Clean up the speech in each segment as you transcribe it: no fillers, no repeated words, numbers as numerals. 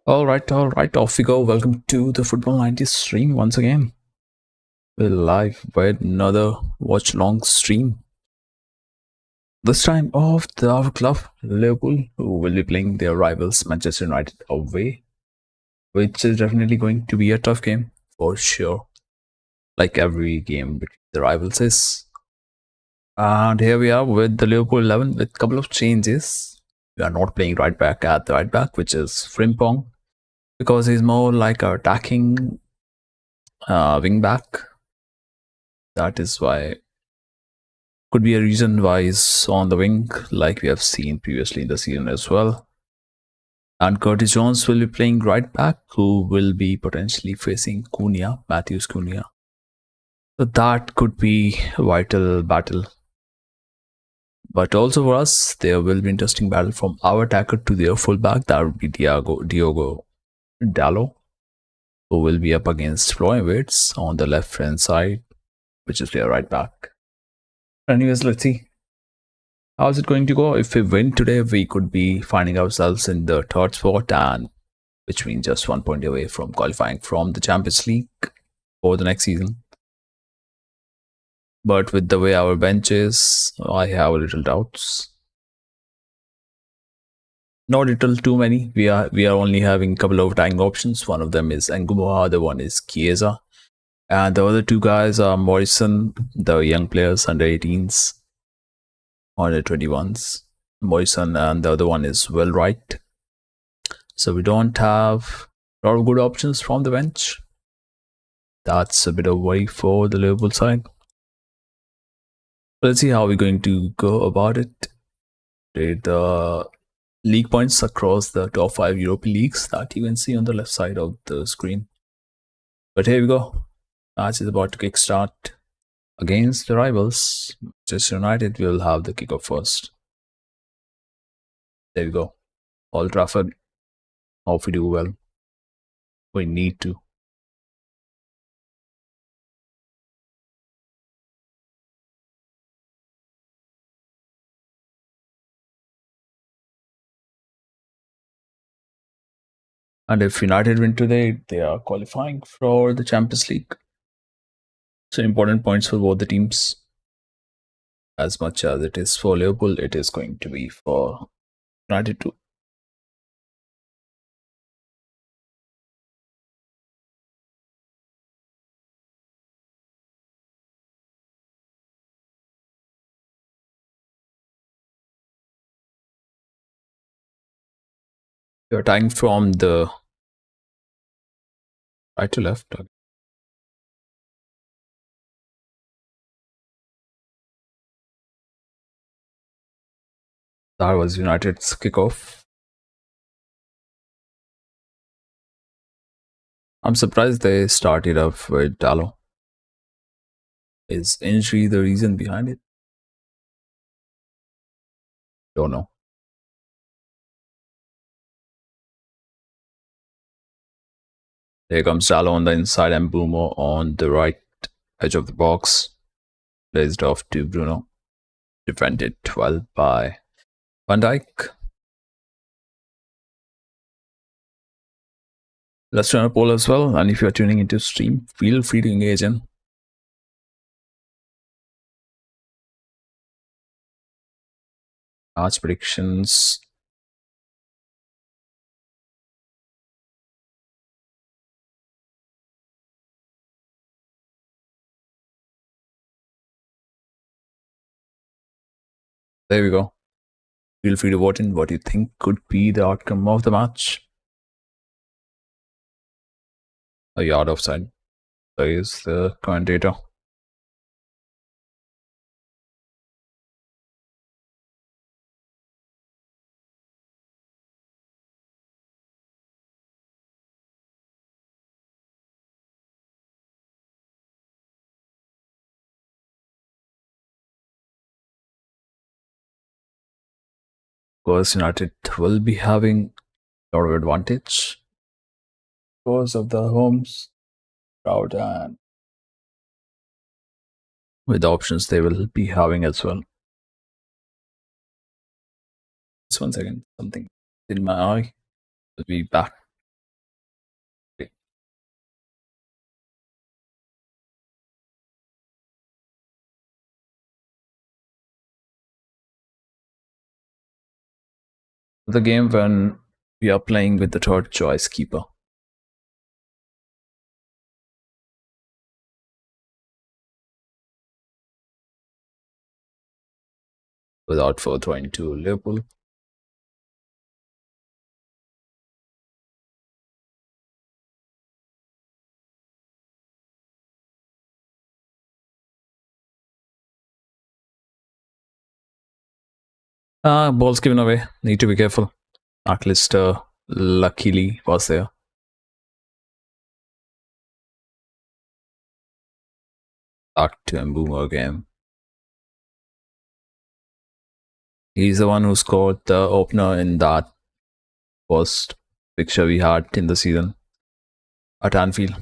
All right, off we go. Welcome to the Football 90s stream once again. We're live with another watch long stream. This time of our club, Liverpool, who will be playing their rivals Manchester United away, which is definitely going to be a tough game for sure. Like every game between the rivals is. And here we are with the Liverpool 11 with a couple of changes. We are not playing right back at the right back, which is Frimpong, because he's more like a attacking wing back. That is why could be a reason why he's on the wing, like we have seen previously in the season as well. And Curtis Jones will be playing right back, who will be potentially facing Cunha, Matthews Cunha. So that could be a vital battle. But also for us, there will be interesting battle from our attacker to their fullback. That would be Diogo Dallo, who will be up against Florian Wirtz on the left hand side, which is their right back. Anyways, let's see. How's it going to go? If we win today, we could be finding ourselves in the third spot, and which means just 1 point away from qualifying from the Champions League for the next season. But with the way our bench is, I have a little doubts. Not little, too many. We are only having a couple of attacking options. One of them is Ngumoha, the one is Chiesa, and the other two guys are Morrison, the young players under 18s, under 21s. Morrison, and the other one is Wellright. So we don't have a lot of good options from the bench. That's a bit of worry for the Liverpool side. Let's see how we're going to go about it. The league points across the top 5 European leagues that you can see on the left side of the screen. But here we go. Match is about to kickstart against the rivals. Manchester United will have the kickoff first. There we go. Old Trafford. Hope we do well. We need to. And if United win today, they are qualifying for the Champions League. So important points for both the teams. As much as it is for Liverpool, it is going to be for United too. You're tying from the right to left. That was United's kickoff. I'm surprised they started off with Dallo. Is injury the reason behind it? Don't know. Here comes Dallo on the inside and Boomer on the right edge of the box. Placed off to Bruno. Defended well by Van Dijk. Let's run a poll as well. And if you're tuning into stream, feel free to engage in. Match predictions. There we go. Feel free to vote in what you think could be the outcome of the match. A yard offside. There is the commentator. Of course, United will be having a lot of advantage because of the homes crowd and with the options they will be having as well. Just 1 second, something in my eye. I'll be back. The game when we are playing with the third choice keeper. Without further ado, Liverpool. Ball's given away. Need to be careful. McAllister luckily was there. Back to Mbeumo again. He's the one who scored the opener in that first fixture we had in the season at Anfield.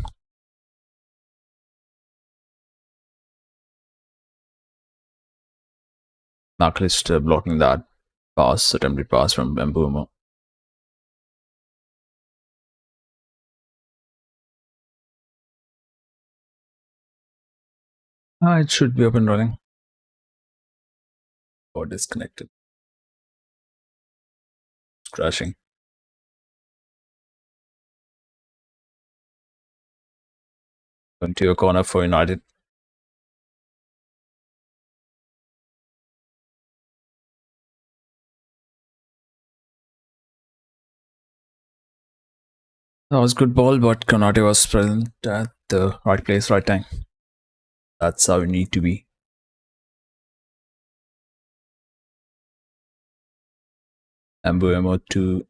McAllister blocking that attempted pass from Mbeumo. It should be up and running. Or disconnected. It's crashing. Going to a corner for United. That was good ball, but Konate was present at the right place, right time. That's how we need to be. Mbeumo to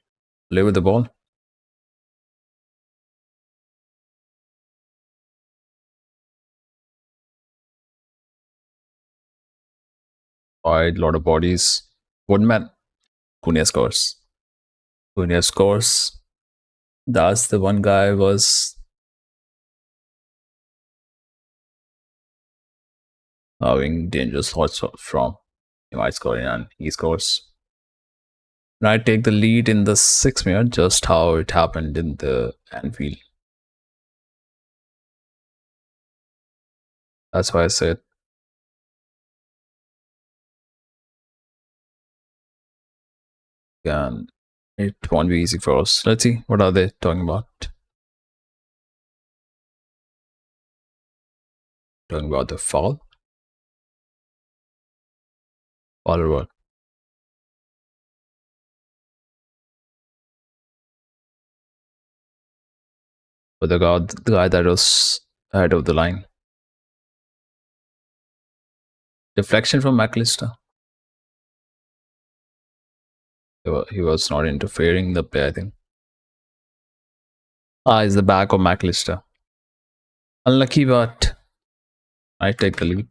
play with the ball. Wide, lot of bodies. Woodman. Cunha scores. Cunha scores. That's the one guy was having dangerous thoughts from. He might score and he scores. And I take the lead in the 6th minute, just how it happened in the Anfield. That's why I said. And it won't be easy for us. Let's see, what are they talking about? Talking about the foul? Foul or what? But the guy that was ahead of the line. Deflection from McAllister. He was not interfering in the play, I think. It's the back of McAllister. Unlucky, but I take the lead.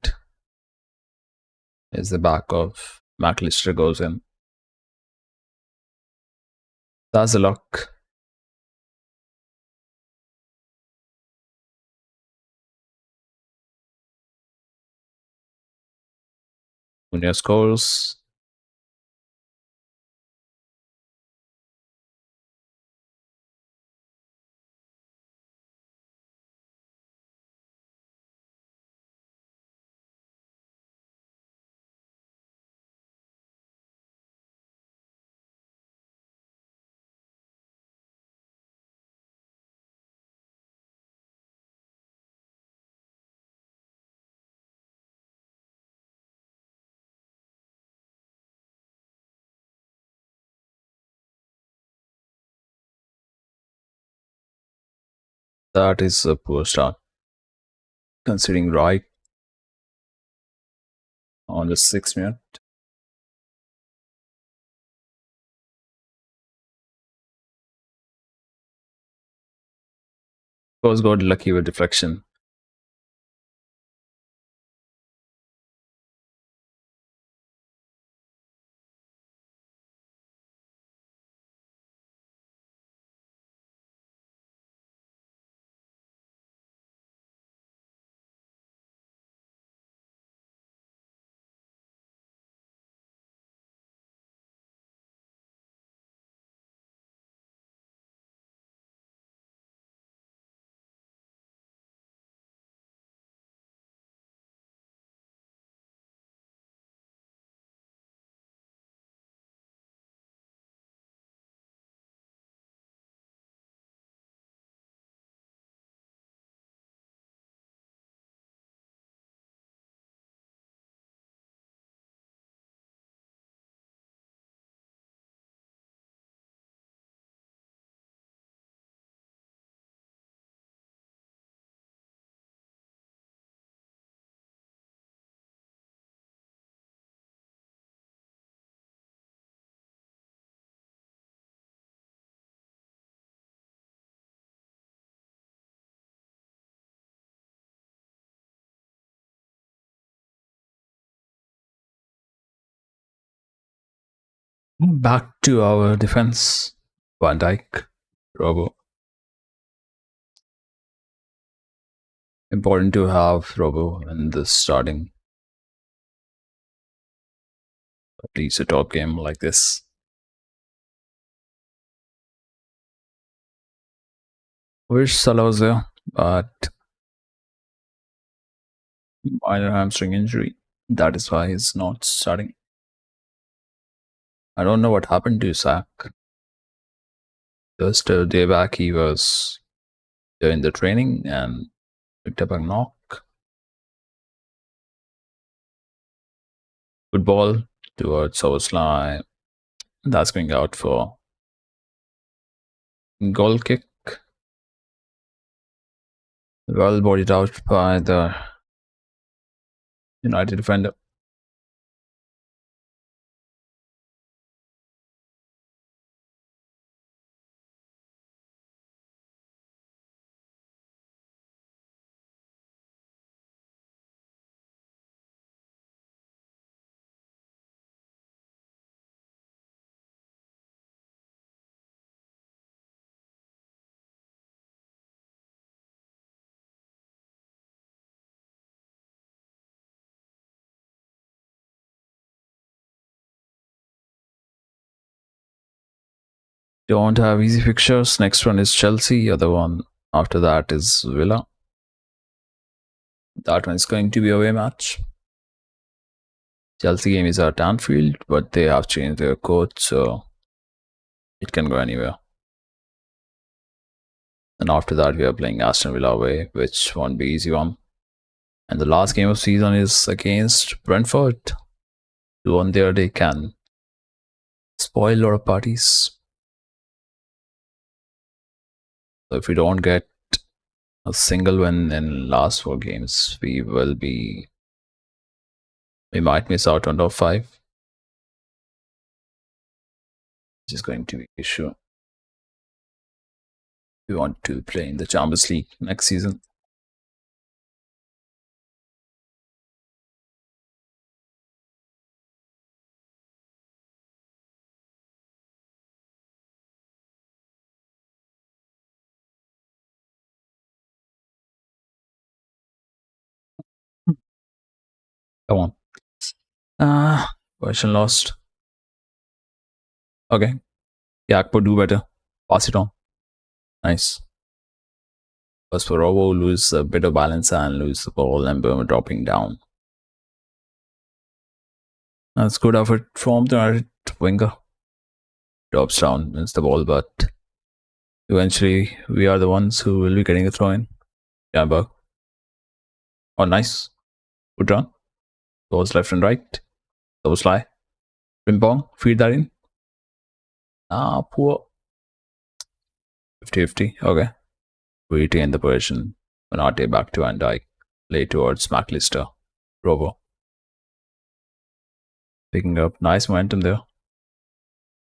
Is the back of McAllister goes in. That's the luck. Cunha scores. That is a poor start. Considering right on the 6th minute. Was got lucky with deflection. Back to our defense. Van Dijk, Robo. Important to have Robo in the starting, at least a top game like this. Wish Salah was there, but minor hamstring injury. That is why he's not starting. I don't know what happened to Sack. Just a day back, he was doing the training and picked up a knock. Good ball towards Soboslai. That's going out for goal kick. Well bodied out by the United defender. Don't have easy fixtures. Next one is Chelsea. Other one after that is Villa. That one is going to be a away match. Chelsea game is at Anfield, but they have changed their coach, so it can go anywhere. And after that, we are playing Aston Villa away, which won't be easy one. And the last game of season is against Brentford. The one there they can spoil a lot of parties. So if we don't get a single win in last 4 games, we might miss out on top 5, which is going to be an issue. We want to play in the Champions League next season. Come on. Version lost. Okay. Yakpo, do better. Pass it on. Nice. As for Robo, lose a bit of balance and lose the ball and Burma dropping down. That's good effort from the right winger. Drops down, wins the ball, but eventually we are the ones who will be getting the throw in. Jamberg. Oh, nice. Good run. Goes left and right. Double sly. Ping pong. Feed that in. Poor. 50-50. Okay. We retain the position. Konate back to Van Dijk. Play towards McAllister. Robo. Picking up nice momentum there.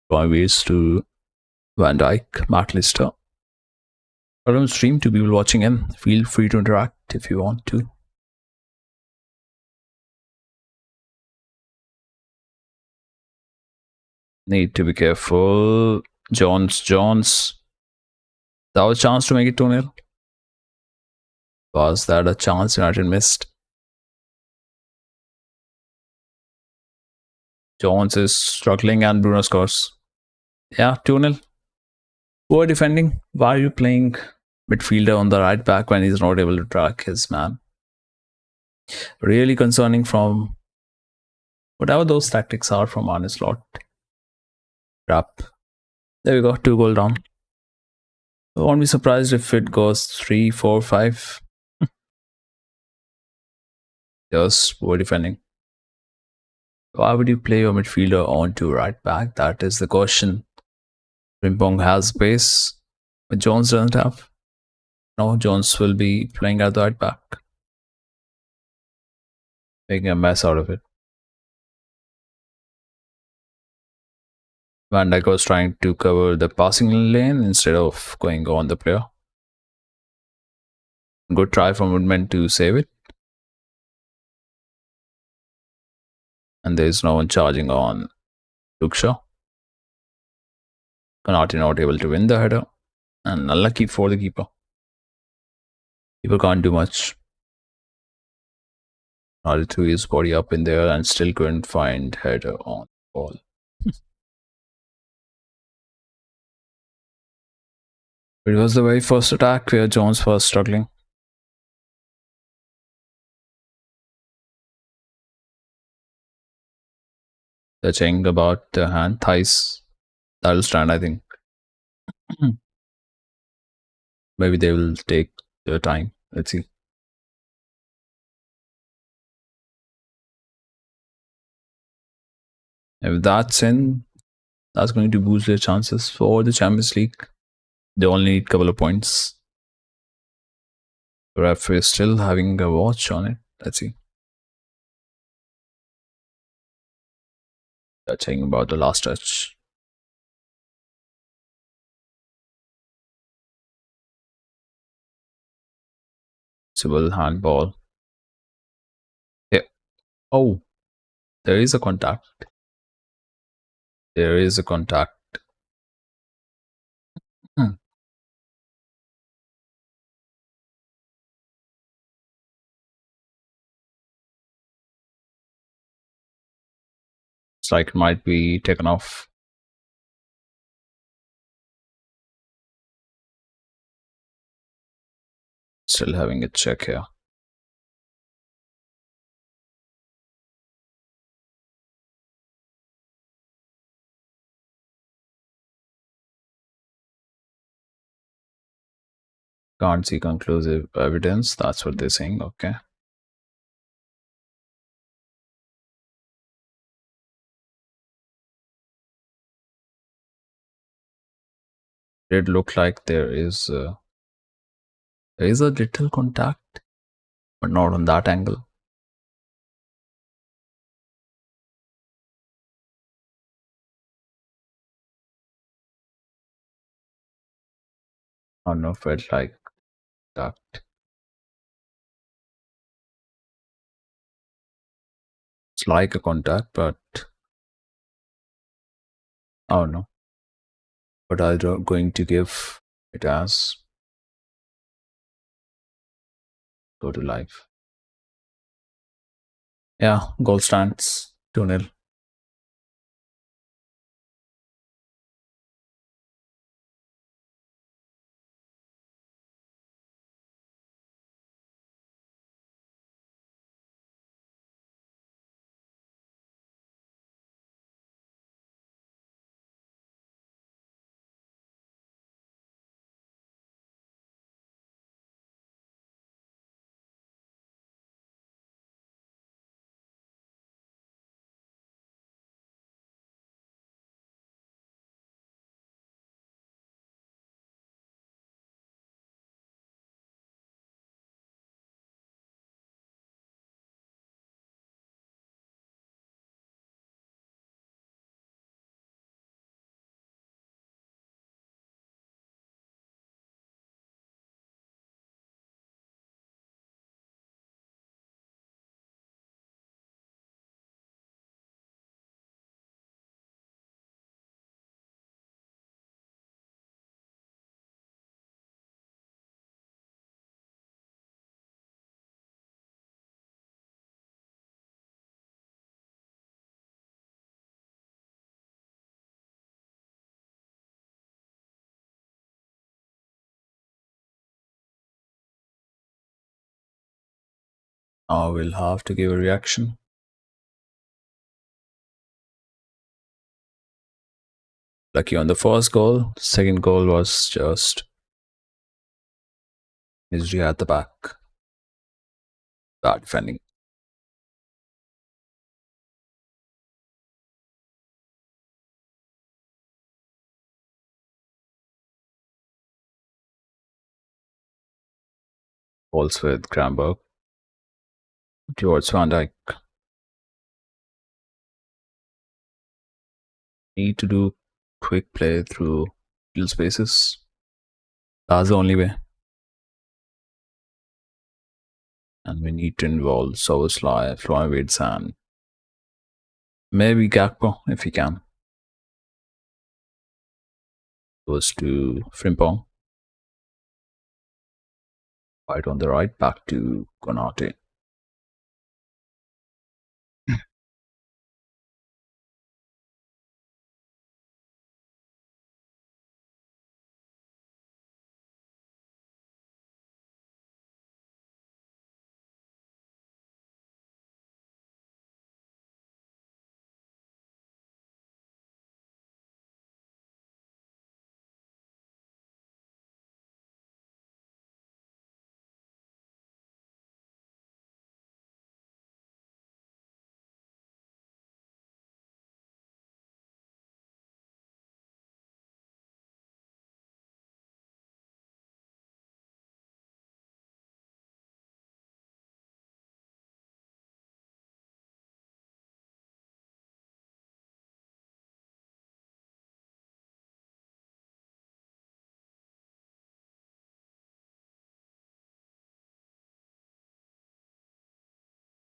Drawing ways to Van Dijk. McAllister. Welcome stream to people watching in. Feel free to interact if you want to. Need to be careful. Jones. That was a chance to make it 2-0. Was that a chance United missed? Jones is struggling and Bruno scores. Yeah, 2-0. Poor defending. Why are you playing midfielder on the right back when he's not able to track his man? Really concerning from whatever those tactics are from Arne Slot. Crap. There we go, 2 goal down. I won't be surprised if it goes 3, 4, 5. Just poor defending. Why would you play your midfielder onto right back? That is the question. Frimpong has pace, but Jones doesn't have. No, Jones will be playing at the right back. Making a mess out of it. Van Dijk was trying to cover the passing lane instead of going on the player. Good try from Woodman to save it. And there is no one charging on Lukshaw. Konate not able to win the header, and unlucky for the keeper. Keeper can't do much. Konate threw his body up in there and still couldn't find header on the ball. It was the very first attack where Jones was struggling. Touching about the hand, thighs. That'll stand, I think. Maybe they will take their time. Let's see. If that's in, that's going to boost their chances for the Champions League. They only need a couple of points. The referee is still having a watch on it. Let's see. They're checking about the last touch. Civil handball. Yeah. Oh, there is a contact. There is a contact. Hmm. It's like it might be taken off. Still having a check here. Can't see conclusive evidence. That's what they're saying. Okay. It looked like there is a little contact, but not on that angle. I don't know if it like that. It's like a contact, but I don't know. But I'm going to give it as go to live. Yeah, goal stands 2-0. I will have to give a reaction. Lucky on the first goal. Second goal was just misery at the back. Bad defending. Balls with Gramberg towards Van Dijk. Need to do quick play through little spaces. That's the only way. And we need to involve Soboslai, Florian and maybe Gakpo if he can. Goes to Frimpong. Right on the right, back to Konate.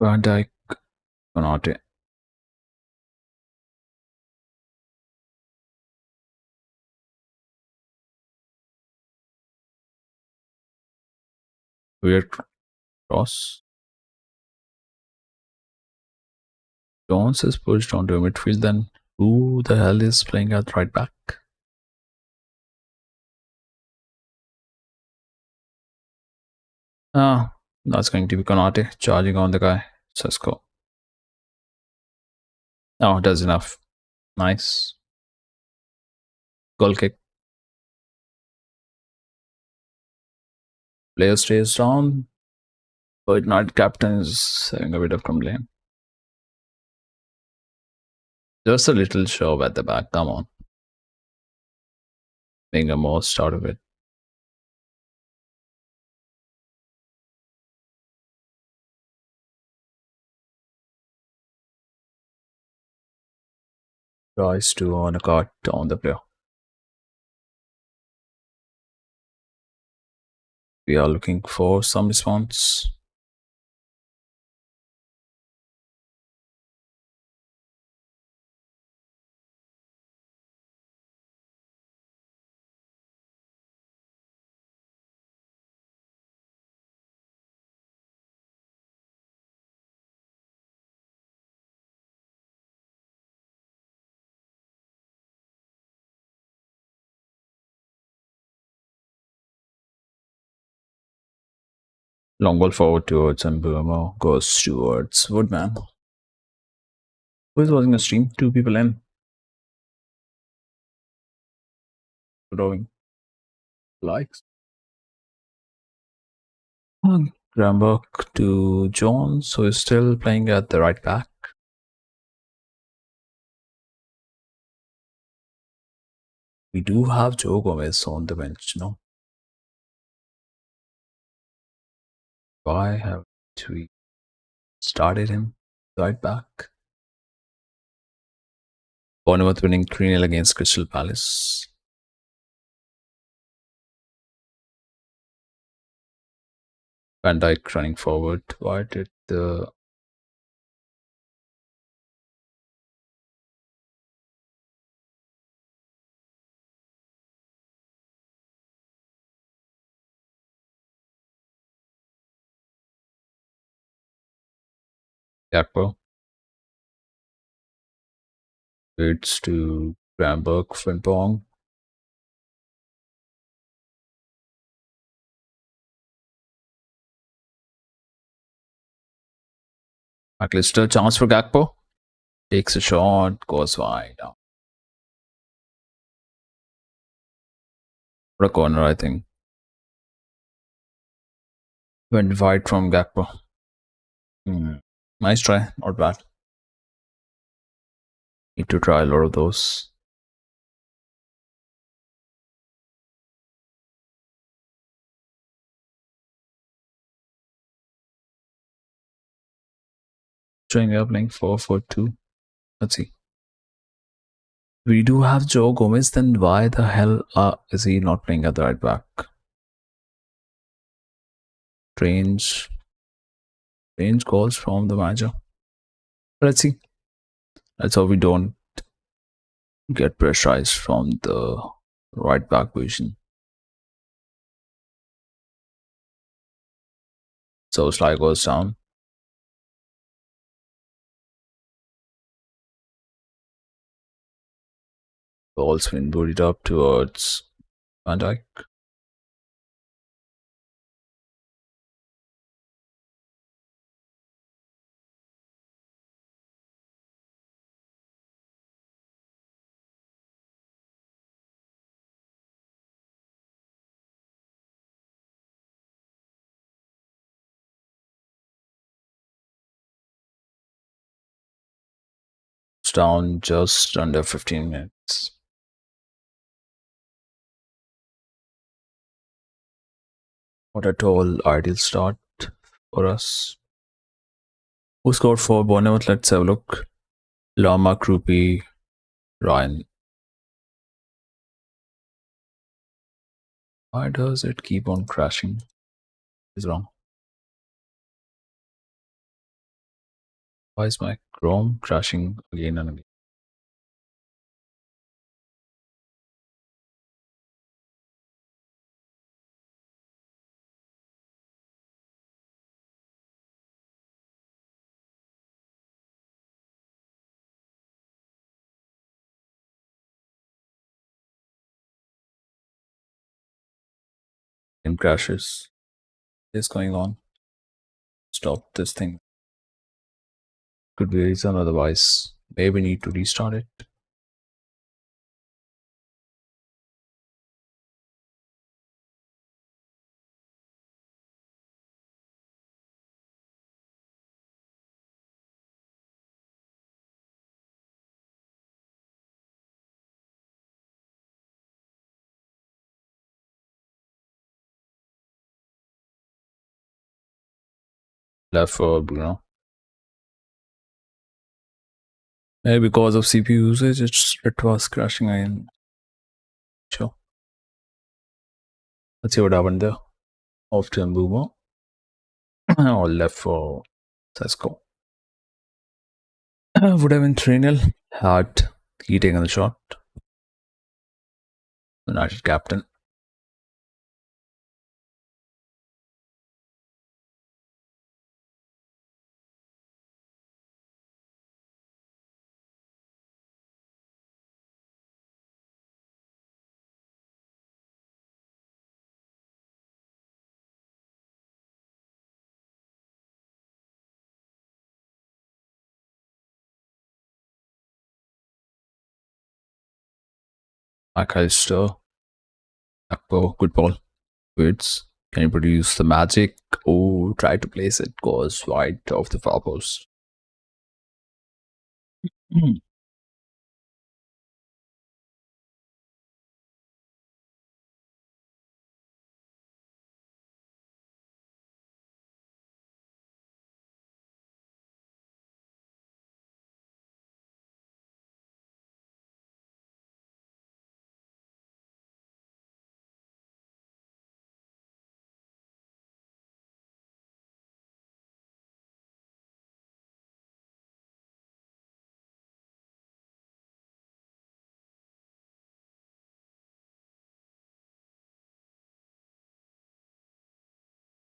Van Dijk, Konate. Weird cross. Jones is pushed onto midfield. Then who the hell is playing at right back? Ah, that's going to be Konate charging on the guy. Sesko. Oh, does enough. Nice. Goal kick. Player stays down, but not captain is having a bit of complaint. Just a little shove at the back. Come on. Making the most out of it. Tries to earn a card on the player. We are looking for some response. Long ball forward towards Mbumo. Goes towards Woodman. Who is watching the stream? Two people in. Throwing likes. Gramberg to Jones, who is still playing at the right back. We do have Joe Gomez on the bench, no? Why have we started him right back? Bournemouth winning 3-0 against Crystal Palace. Van Dijk running forward. Why did the Gakpo leads to Gramberg, Frimpong. McAllister, chance for Gakpo. Takes a shot, goes wide. For a corner, I think. Went wide from Gakpo. Nice try, not bad. Need to try a lot of those. Showing up playing 4-4-2. Let's see. We do have Joe Gomez, then why the hell is he not playing at the right back? Strange calls from the manager. Let's see. That's how we don't get pressurized from the Right back position. So Sly goes down. Ball's been booted up towards Van Dijk. It's down just under 15 minutes. What a tall ideal start for us. Who scored for Bournemouth? Let's have a look. Lama, Krupi, Ryan. Why does it keep on crashing? Is wrong. Why is my Chrome crashing again and again? Game crashes. What is going on? Stop this thing. Could be a reason, otherwise, maybe need to restart it. Left for Bruno. Maybe because of CPU usage, it was crashing again. Sure. Let's see what happened there. Off to Mbumo. Or left for Sesko. Would have been 3-0 had he taken the shot. United captain. McAllister. Akpo. Good ball. Woods. Can you produce the magic? Oh, try to place it. Goes wide of the far post.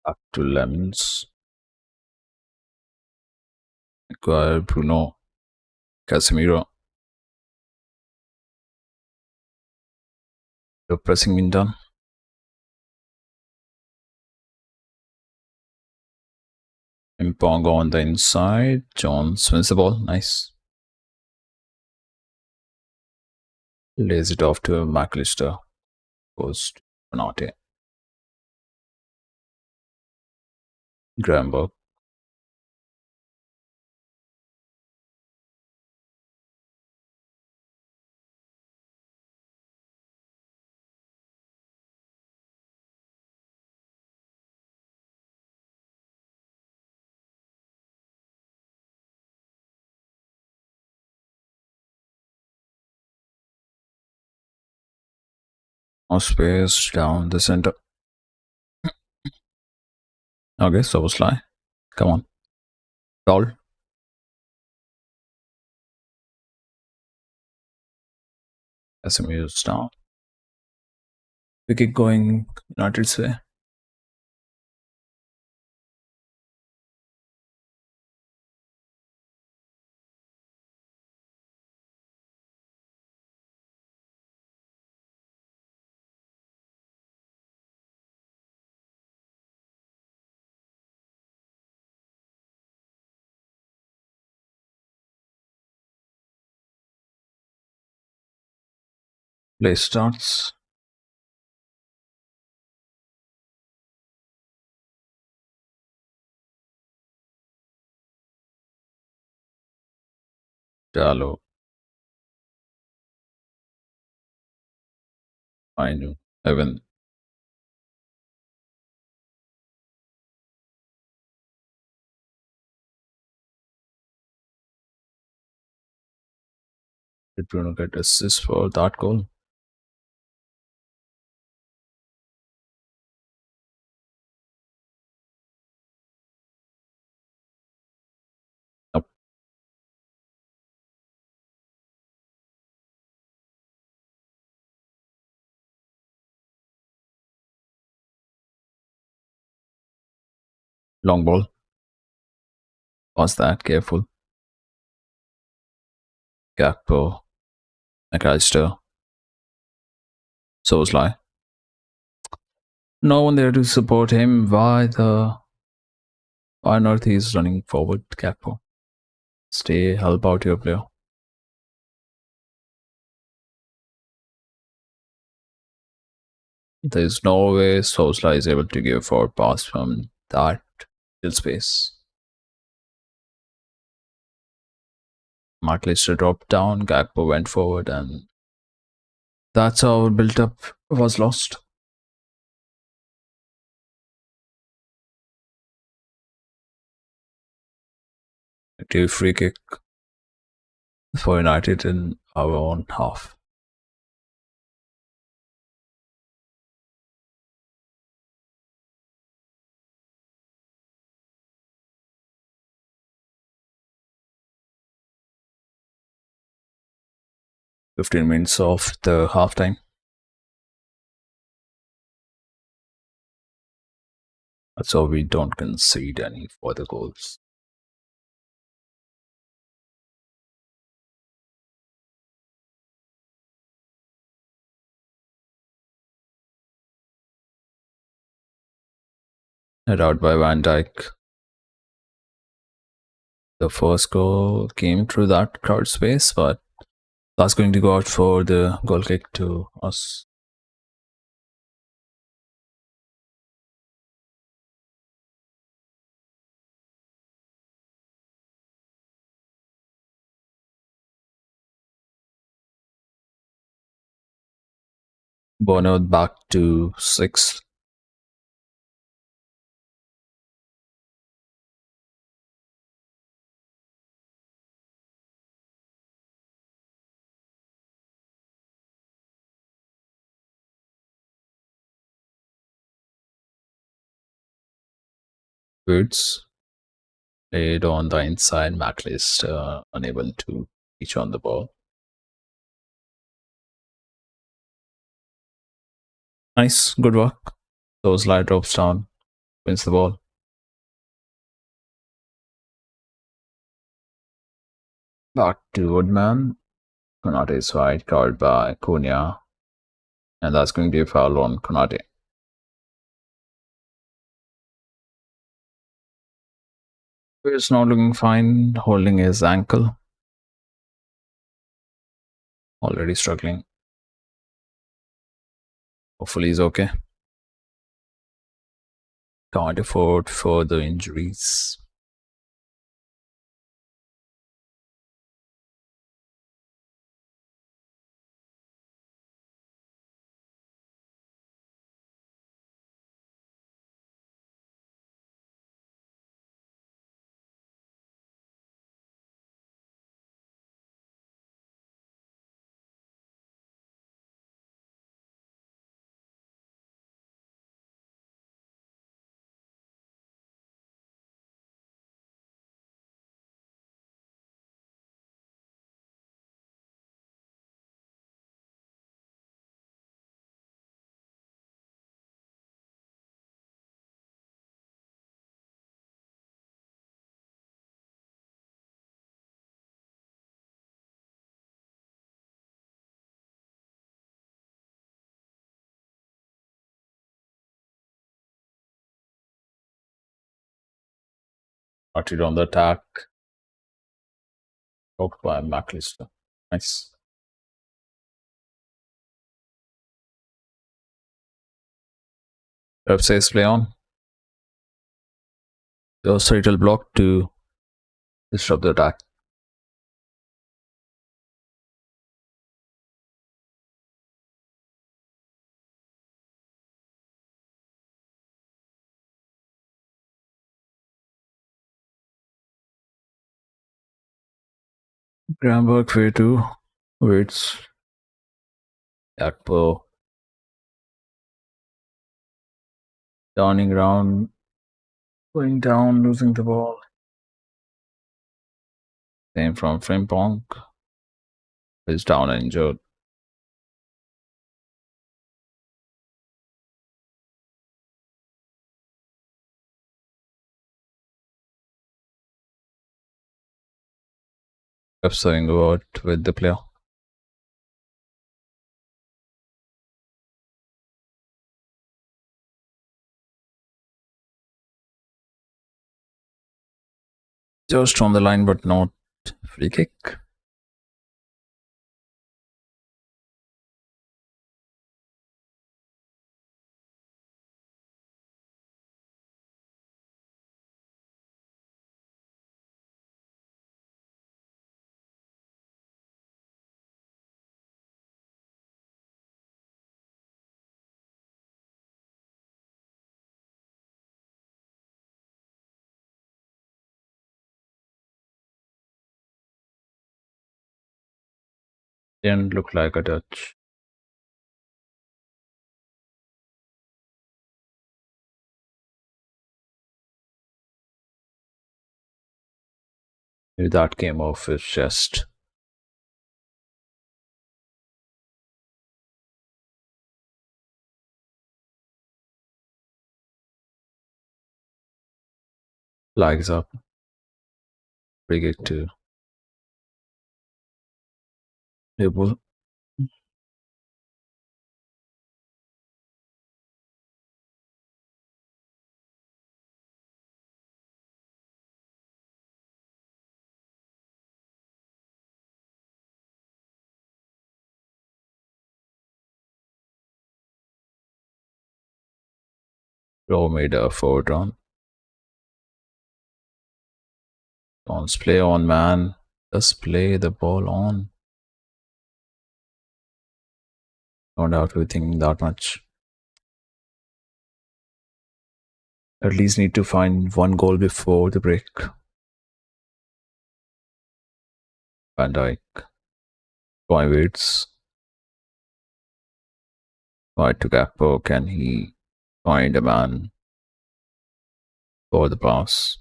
Back to Lemons. Acquire Bruno. Casemiro. The pressing being done. Impongo on the inside. Jones wins the ball. Nice. Lays it off to McAllister. Goes to Penalty. Grahamberg. More space down the center. Okay, so Sly. Come on. Foul. Casemiro's down. Wicket going United's way. Play starts. Chalo, I knew. Evan, did Bruno get assist for that goal? Nope. Long ball. Was that careful? Gakpo, McAllister, Soslai. No one there to support him. Why on earth he's running forward, Gakpo? Stay, help out your player. There's no way Soslai is able to give a forward pass from that space. McAllister dropped down, Gakpo went forward, and that's how our built up was lost. Active free kick for United in our own half. $15 minutes of the halftime. That's how we don't concede any further goals. Head out by Van Dijk. The first goal came through that crowd space, but that's going to go out for the goal kick to us. Bono back to sixth. Woods played on the inside. McAllister unable to reach on the ball. Nice, good work. Those light drops down, wins the ball. Back to Woodman. Konate is wide, covered by Cunha, and that's going to be a foul on Konate. He's not looking fine, holding his ankle. Already struggling. Hopefully he's okay. Can't afford further injuries. Started on the attack. Blocked by McAllister. Nice. Ref says play on. The Cyril block to disrupt the attack. Gramberg way to Waits. Akpo. Turning around. Going down, losing the ball. Same from Frimpong. Is down and injured. Ref saying about with the player. Just on the line, but not free kick. Didn't look like a touch. Maybe that came off his chest. Flags up. Free kick to Liverpool. Rowe made a forward run. Don't play on, man. Just play the ball on. Don't have to think that much. At least need to find one goal before the break. Van Dijk. Troy waits. Right to Gakpo. Can he find a man for the pass?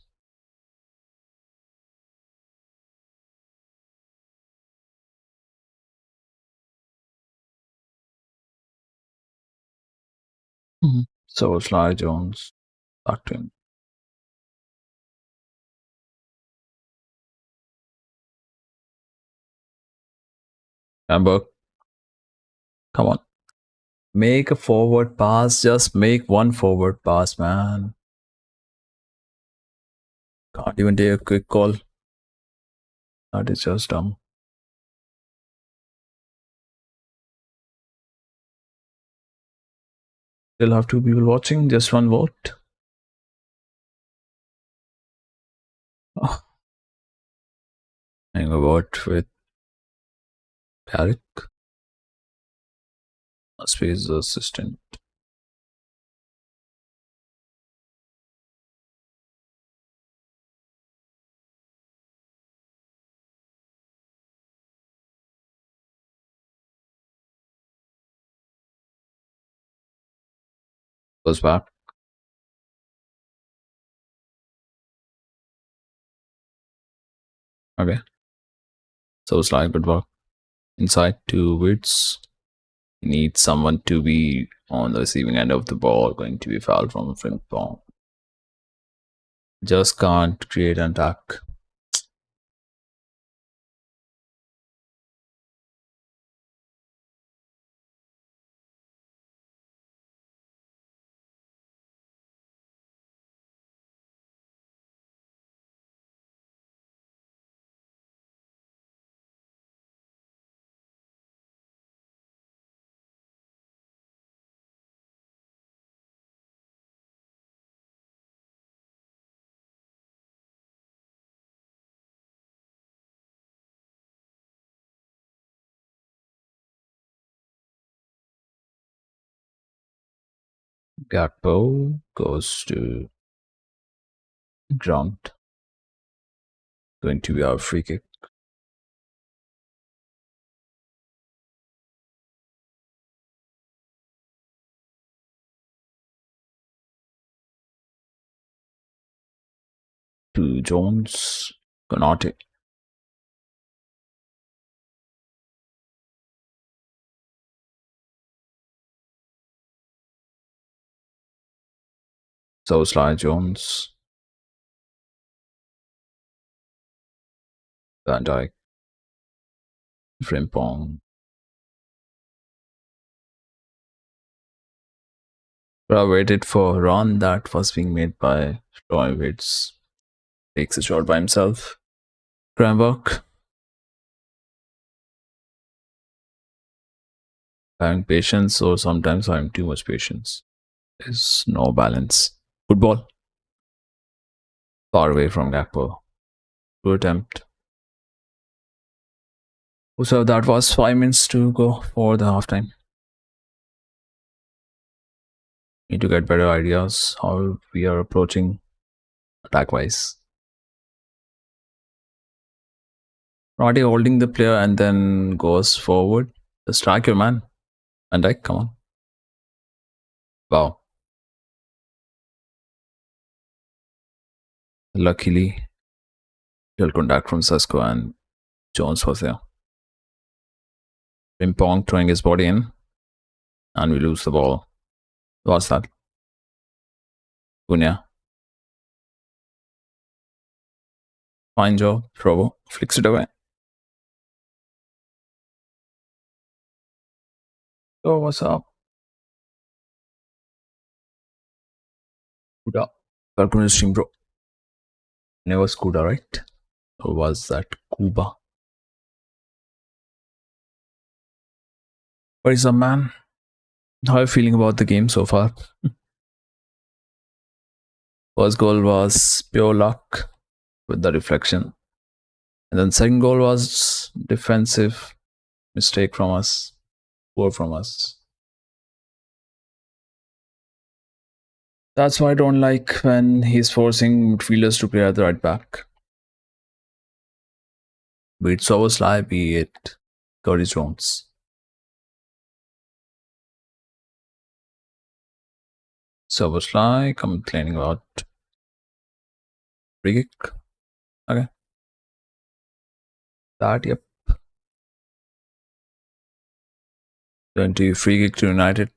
So Sly Jones back to him. Amber, come on. Make a forward pass. Just make one forward pass, man. Can't even take a quick call. That is just dumb. Still have two people watching. Just one vote. Oh. Hang a vote with Carrick. Space assistant. Goes back. Okay. So it's like good work. Inside to Wits. He needs someone to be on the receiving end of the ball, going to be fouled from a Frimpong. Just can't create an attack. Gakpo goes to ground. Going to be our free kick. To Jones. Konate. So Sly Jones. Van Dijk. Frimpong. But I waited for a run that was being made by Roy Waits. Takes a shot by himself. Krambuck. Having patience, or sometimes having too much patience. There's no balance. Football. Far away from Gakpo. Good attempt. So that was 5 minutes to go for the halftime. Need to get better ideas how we are approaching attack wise. Roddy holding the player and then goes forward. The striker, man. Van Dijk, come on. Wow. Luckily, little contact from Sesko and Jones was there. Pimpong throwing his body in, and we lose the ball. What's that? Punya. Fine job. Provo flicks it away. Oh, what's up? Kuda. Welcome to the stream, bro. Never Kuda, right? Or was that Kuba? What is up, man? How are you feeling about the game so far? First goal was pure luck with the deflection. And then second goal was defensive mistake from us. Poor from us. That's why I don't like when he's forcing midfielders to play at the right back. Be it Soboslai, be it Curtis Jones. Soboslai complaining about free kick. Okay. That, yep. Going to free kick to United.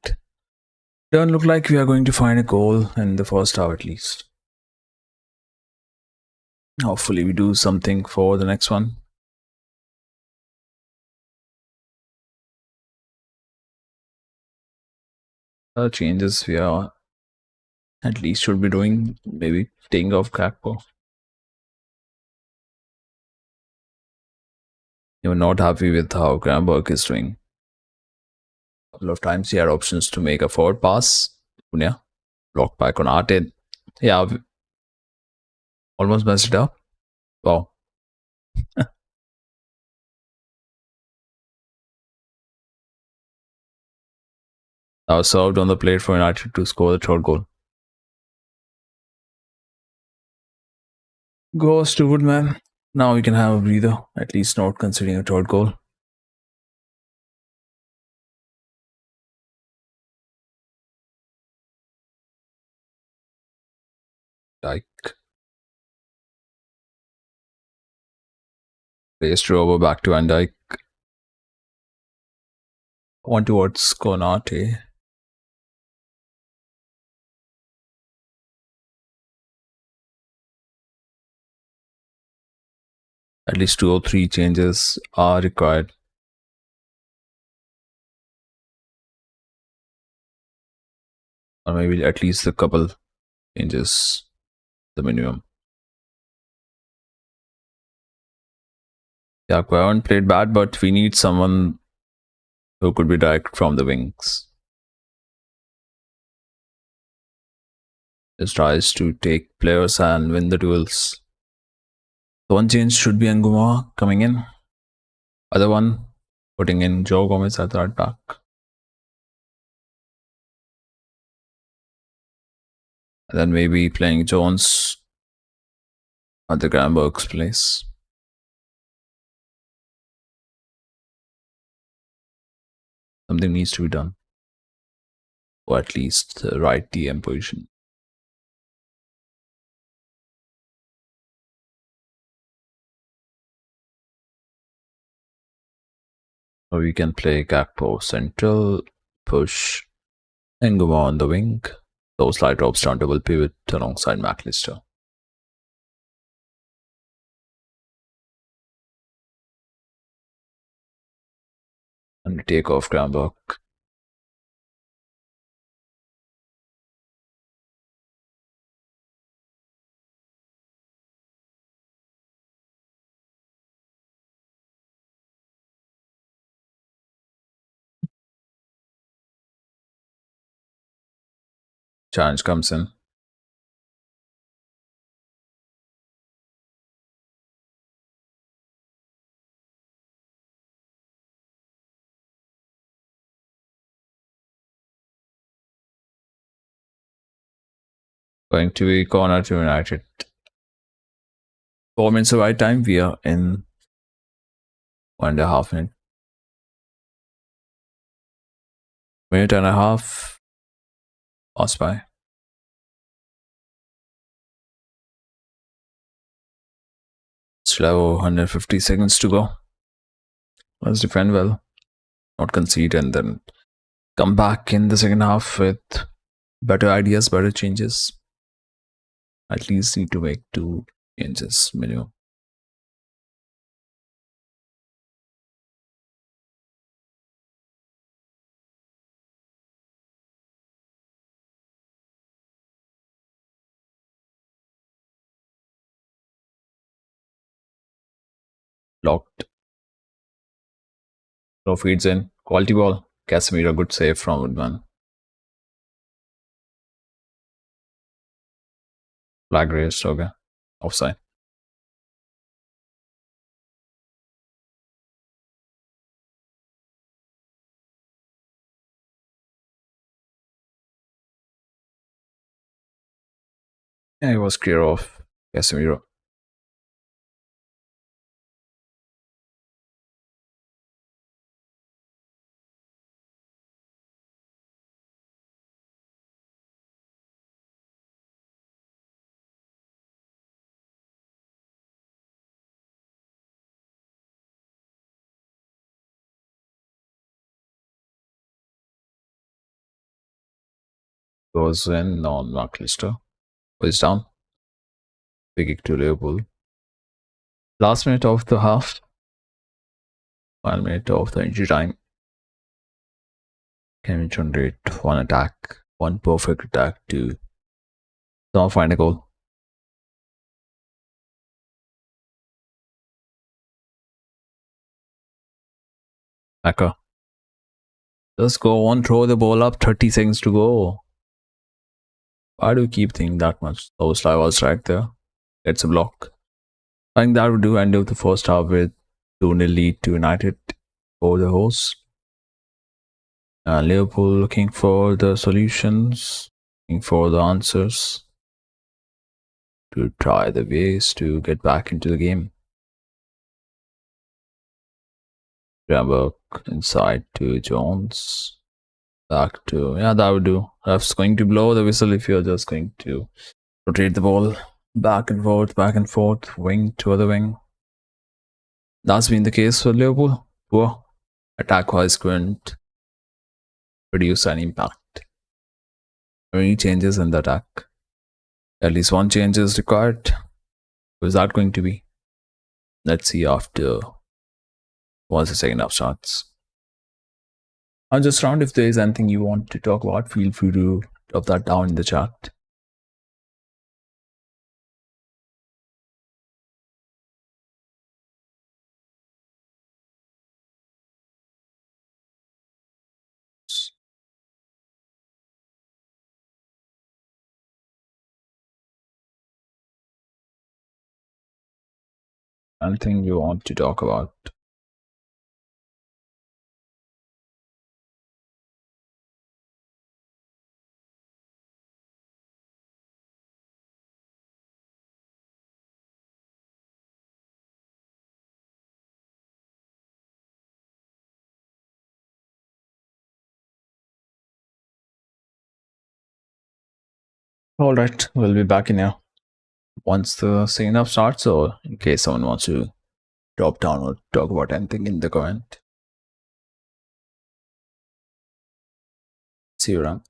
Don't look like we are going to find a goal in the first half at least. Hopefully we do something for the next one. Changes we are at least should be doing, maybe taking off Gakpo. You're not happy with how Kramberg is doing. A couple of times he had options to make a forward pass. Punya blocked by Konate. Yeah, almost messed it up. Wow. That was served on the plate for United to score the third goal. Goes to Woodman. Now we can have a breather, at least not considering a third goal. Like placed over back to Van Dijk. One towards Konate. At least 2 or 3 changes are required. Or maybe at least a couple changes, the minimum. Yeah, Quayon played bad, but we need someone who could be direct from the wings. Just tries to take players and win the duels. The one change should be Anguma coming in. Other one, putting in Joe Gomez at the right back. And then maybe playing Jones at the Granberg's place. Something needs to be done. Or at least the right DM position. Or we can play Gakpo central, push, and go on the wing. So slide drops down double pivot alongside McAllister. And we take off Granberg. Challenge comes in. Going to be corner to United. 4 minutes of right time. We are in 1.5 minutes. Minute and a half. Pass by. Still have 150 seconds to go. Let's defend well. Not concede and then come back in the second half with better ideas, better changes. At least need to make 2 changes minimum. Locked. Low feeds in. Quality ball. Casemiro, good save from Woodman. Flag raised. Okay. Offside. Yeah, he was clear of Casemiro. Goes in on McAllister. Goes down. Big kick to Liverpool. Last minute of the half. Final minute of the injury time. Can we generate one attack, one perfect attack to somehow find a goal? Hacker. Just go on, throw the ball up, 30 seconds to go. Why do you keep thinking that much? Oslai was right there. Gets a block. I think that would do end of the first half with 2-0 lead to United over the host. Liverpool looking for the solutions, looking for the answers to try the ways to get back into the game. Grab inside to Jones. Back to, yeah, that would do. Ref's going to blow the whistle if you're just going to rotate the ball back and forth, wing to other wing. That's been the case for Liverpool. Poor attack-wise couldn't produce any impact. Any changes in the attack? At least one change is required. Who is that going to be? Let's see after once the second half starts. I'll just round. If there is anything you want to talk about, feel free to drop that down in the chat. Anything you want to talk about? All right, we'll be back in here once the second half starts, or in case someone wants to drop down or talk about anything in the comment. See you around.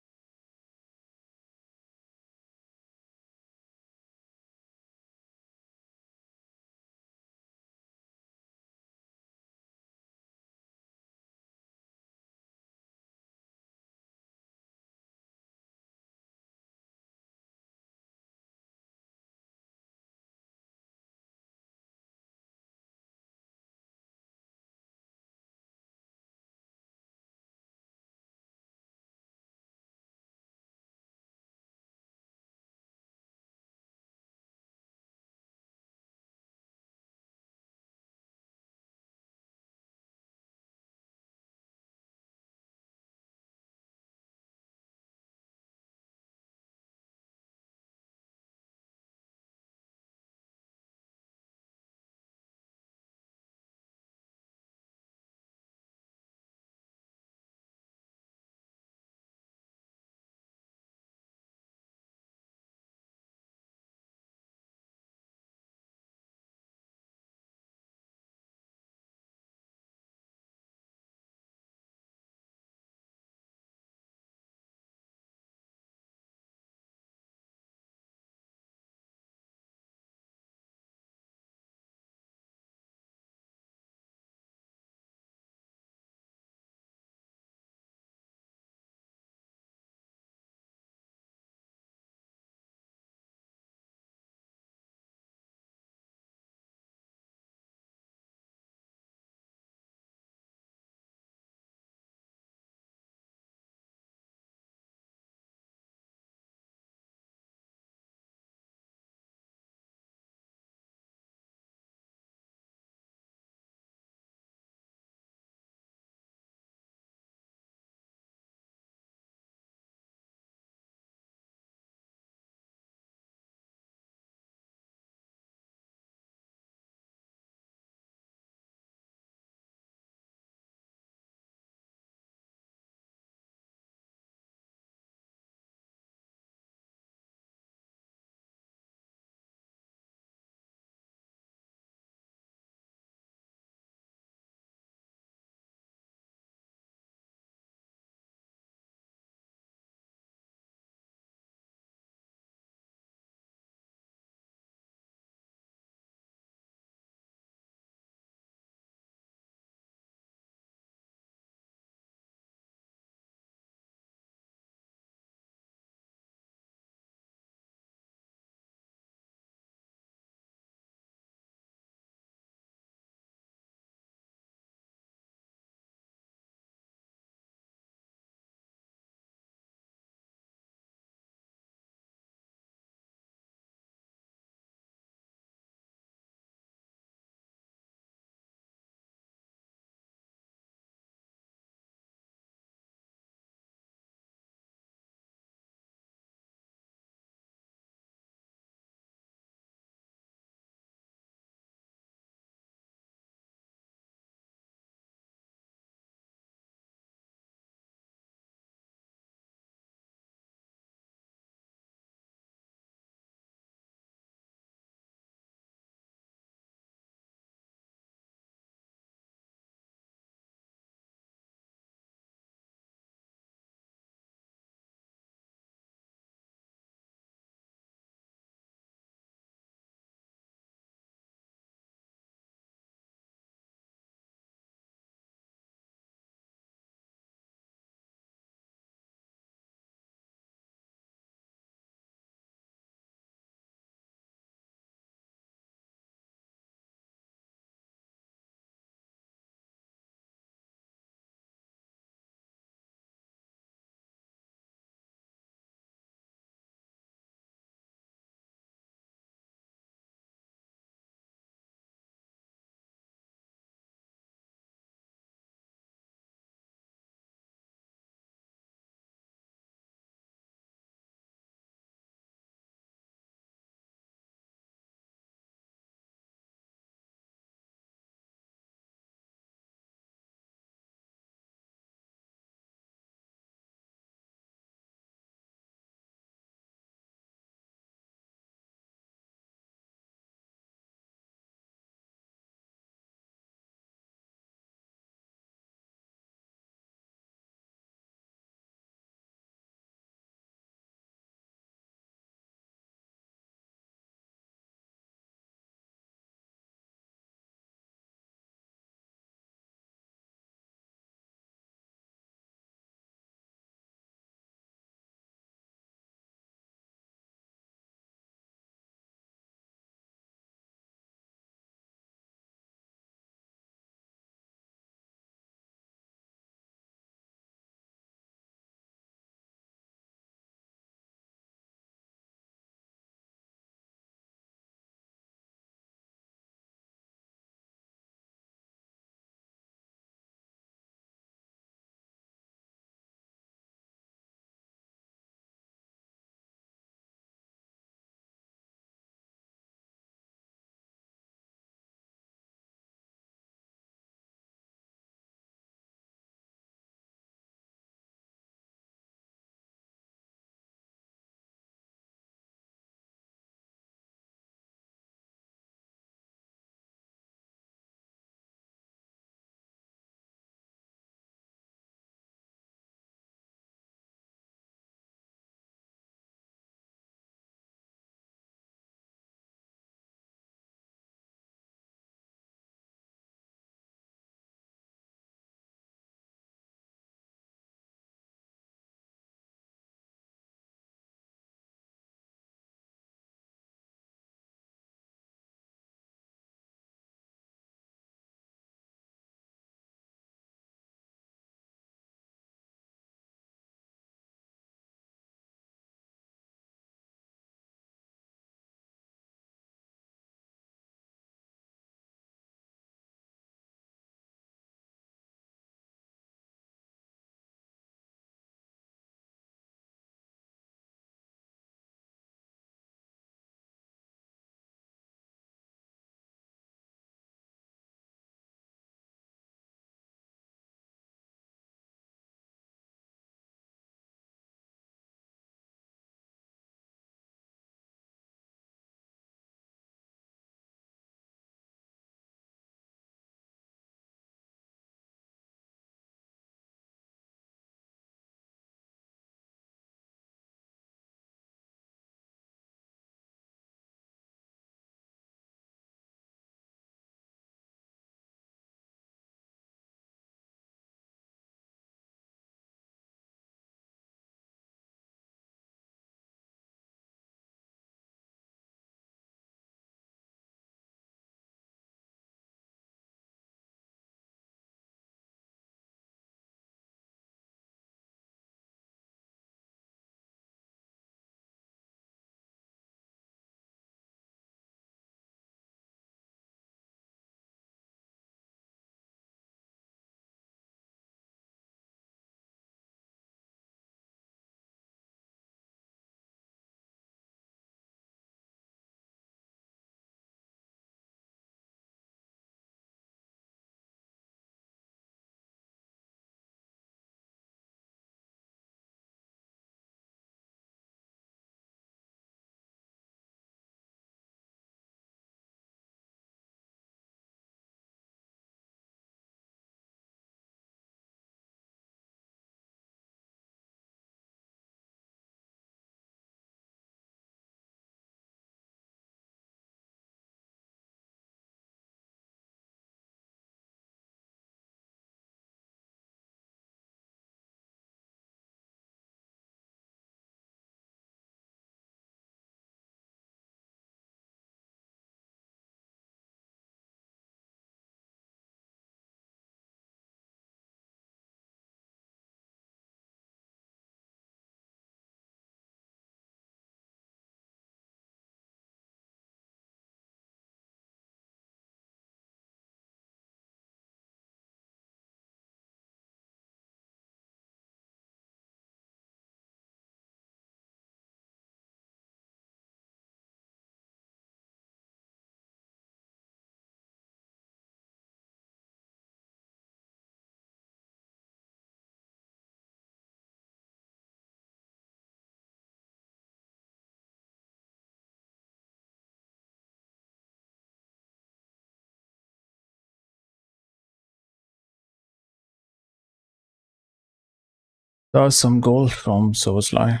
There was some goal from Soboslai.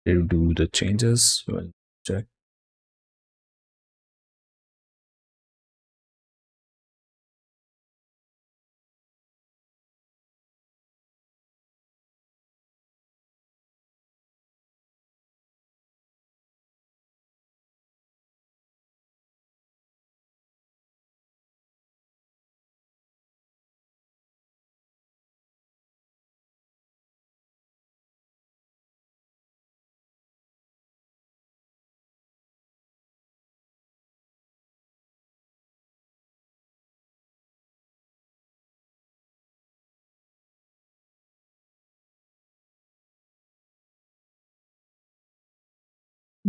They do the changes. Well, check.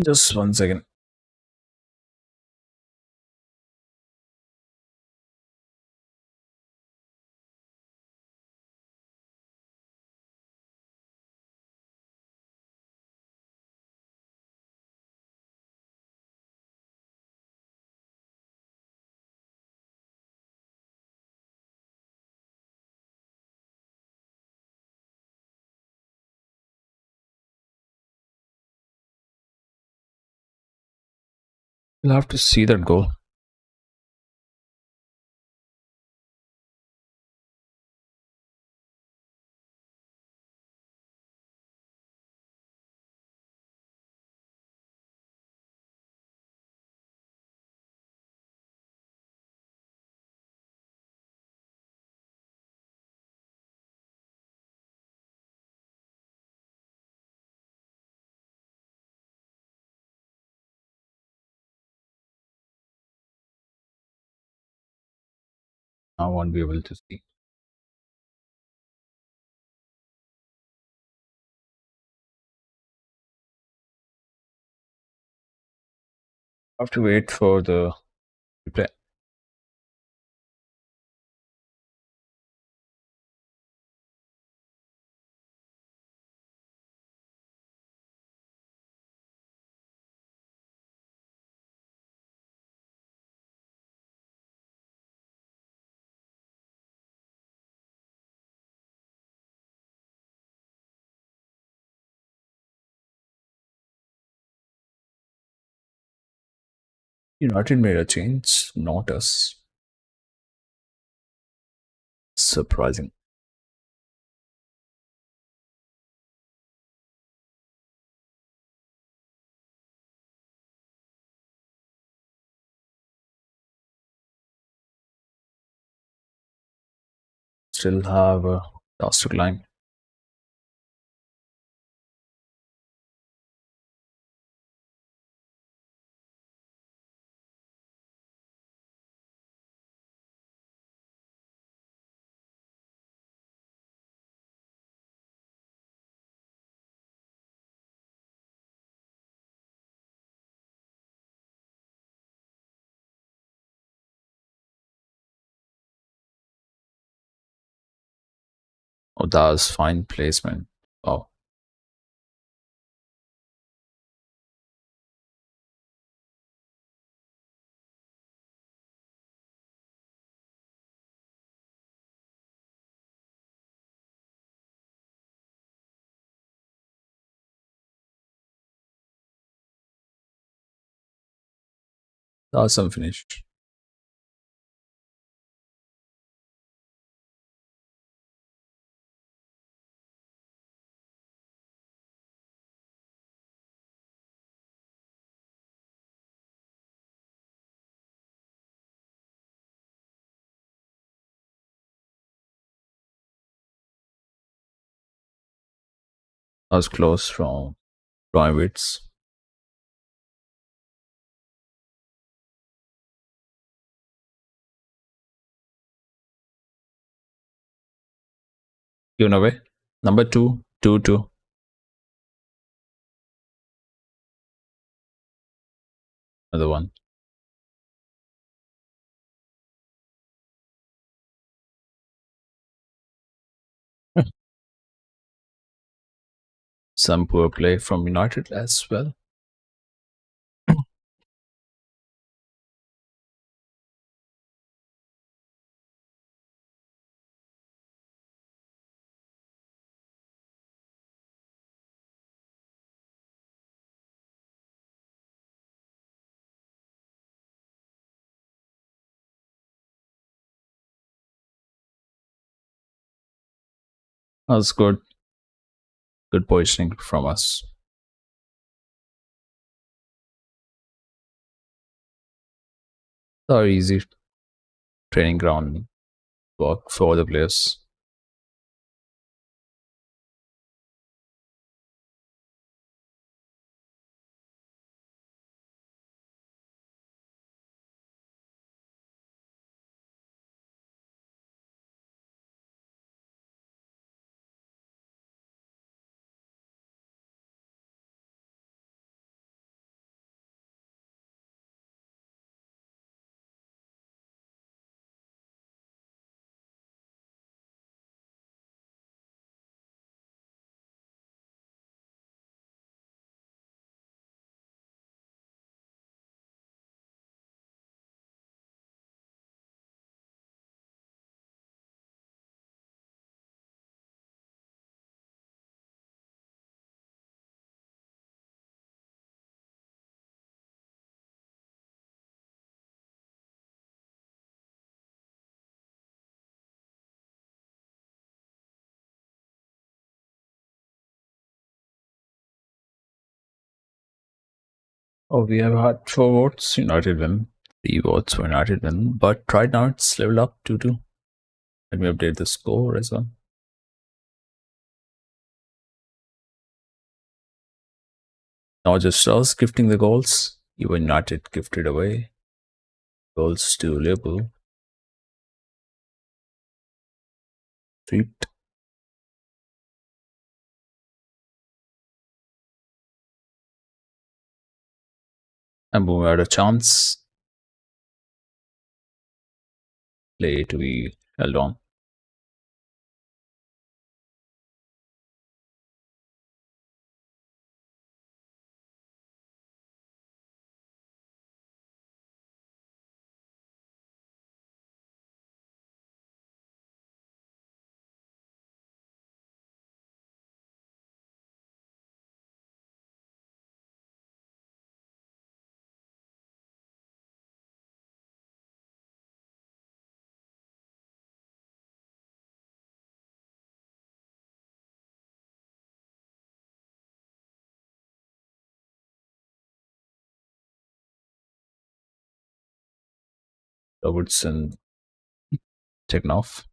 Just 1 second. You'll have to see that goal. I won't be able to see. I have to wait for the replay. United made a change, not us. Surprising. Still have a task to climb. Oh, that was fine placement. Oh, that was some finish. That was close from Roywitz. Given away. Number two, 2-2. Another one. Some poor play from United as well. That's good. Good positioning from us. Our easy training ground work for the players. Oh, we have had 4 votes. United win. 3 votes for United win. But right now it's leveled up 2-2. Let me update the score as well. Not just us gifting the goals. Even United gifted away goals to Liverpool. Sweet. And boom, we had a chance. Play to be held on. Robertson taken off.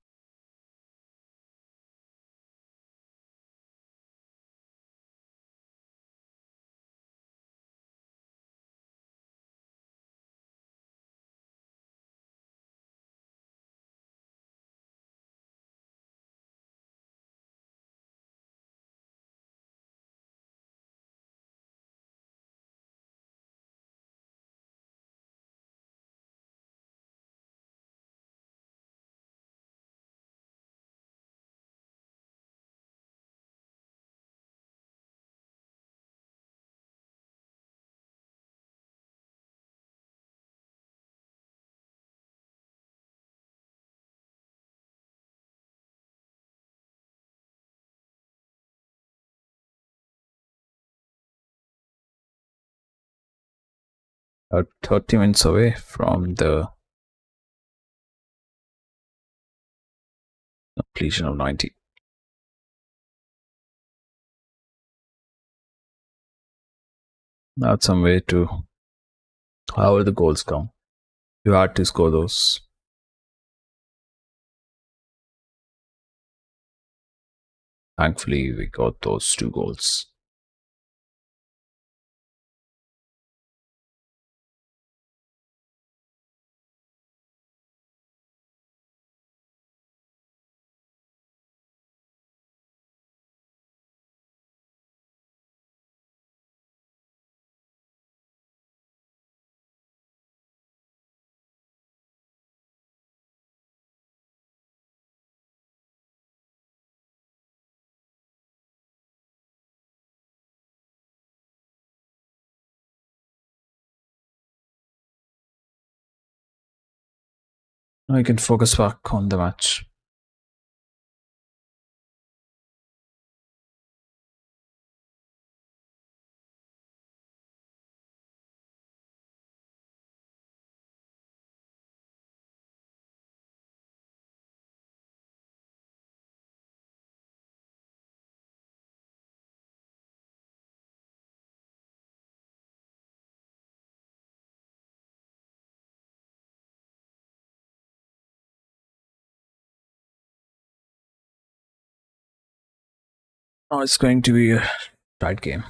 About 30 minutes away from the completion of 90. That's some way to, however the goals come. You had to score those. Thankfully, we got those 2 goals. Now you can focus back on the match. Now it's going to be a tight game.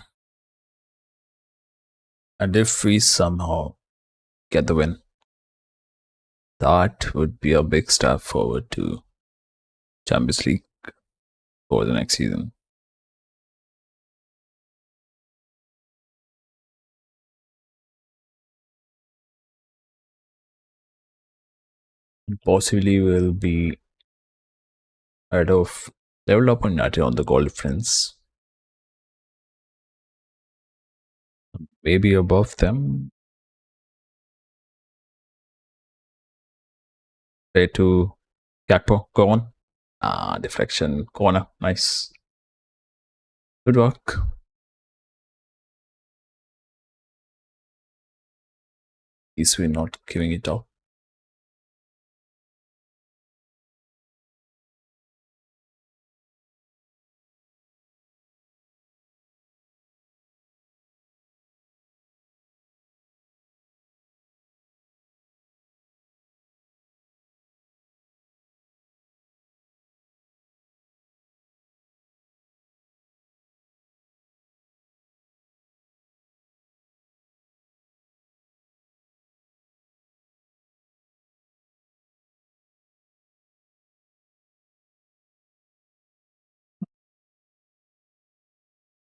And if we somehow get the win, that would be a big step forward to Champions League for the next season. And possibly will be ahead of level up on United on the goal difference. Maybe above them. Play to Gakpo. Go on. Deflection. Corner. Nice. Good work. At least we're not giving it up.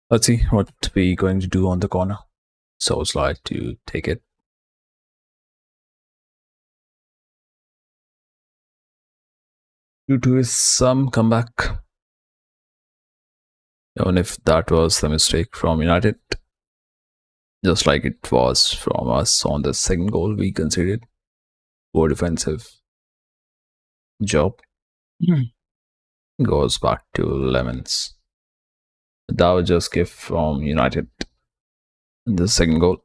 Let's see what we're going to do on the corner. So slide to take it. Due to some comeback. Even if that was the mistake from United. Just like it was from us on the second goal we conceded. Poor defensive job. Goes back to Lemons. That was just gift from United in the second goal.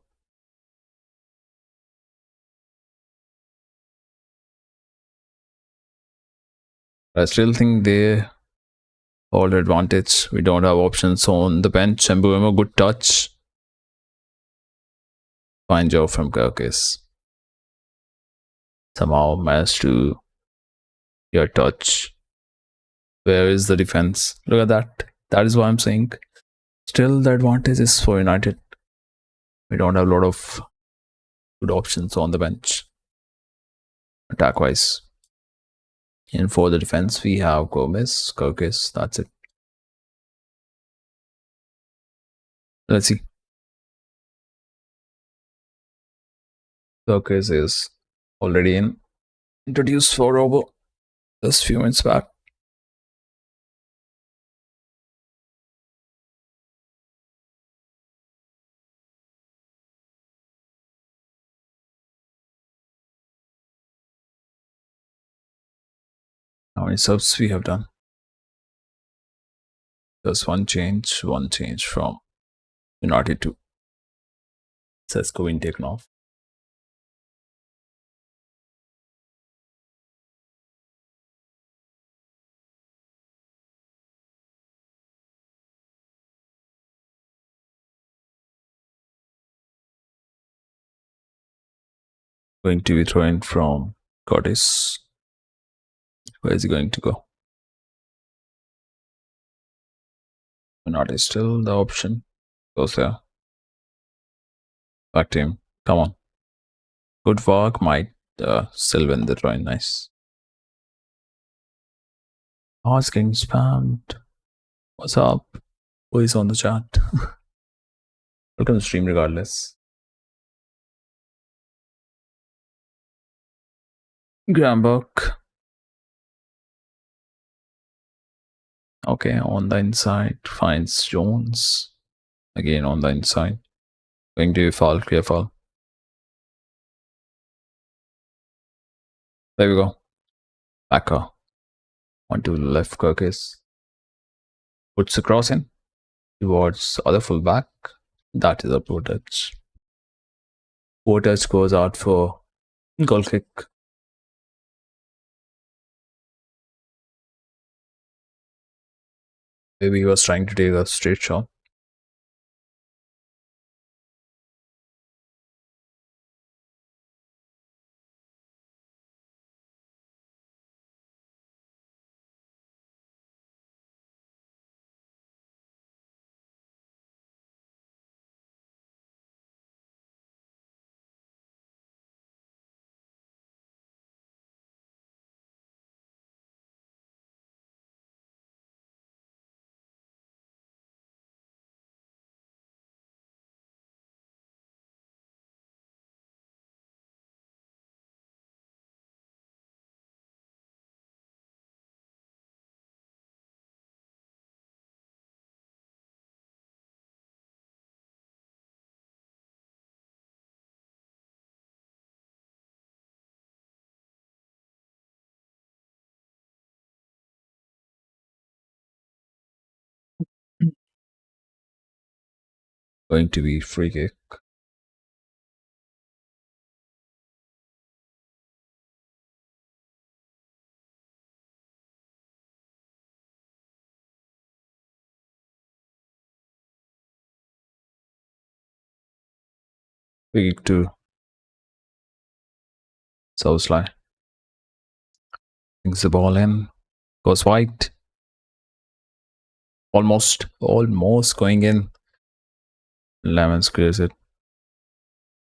I still think they hold advantage. We don't have options on the bench. And Mbuemo, good touch. Fine job from Kirkis. Somehow managed to get touch. Where is the defense? Look at that. That is what I'm saying. Still, the advantage is for United. We don't have a lot of good options on the bench, attack wise. And for the defense, we have Gomez, Kirkis. That's it. Let's see. Kirkis is already in. Introduced for Robo just a few minutes back. How many subs we have done? Just one change from United to Sesko being taken off. Going to be thrown from Curtis. Where is he going to go? Not is still the option. Goes there. Back to him. Come on. Good work. Might still win the drawing. Nice. Oh, it's getting spammed. What's up? Who is on the chat? Welcome to stream regardless. Grambuck. Okay, on the inside. Finds Jones. Again on the inside. Going to foul, clear foul. There we go. Backer onto left Kirkis. Puts a cross in towards other fullback. That is a poor touch. Poor touch goes out for goal kick. Maybe he was trying to take a straight shot. Going to be free kick. Free kick to Southside. Brings the ball in. Goes wide. Almost going in. Lemons clears it.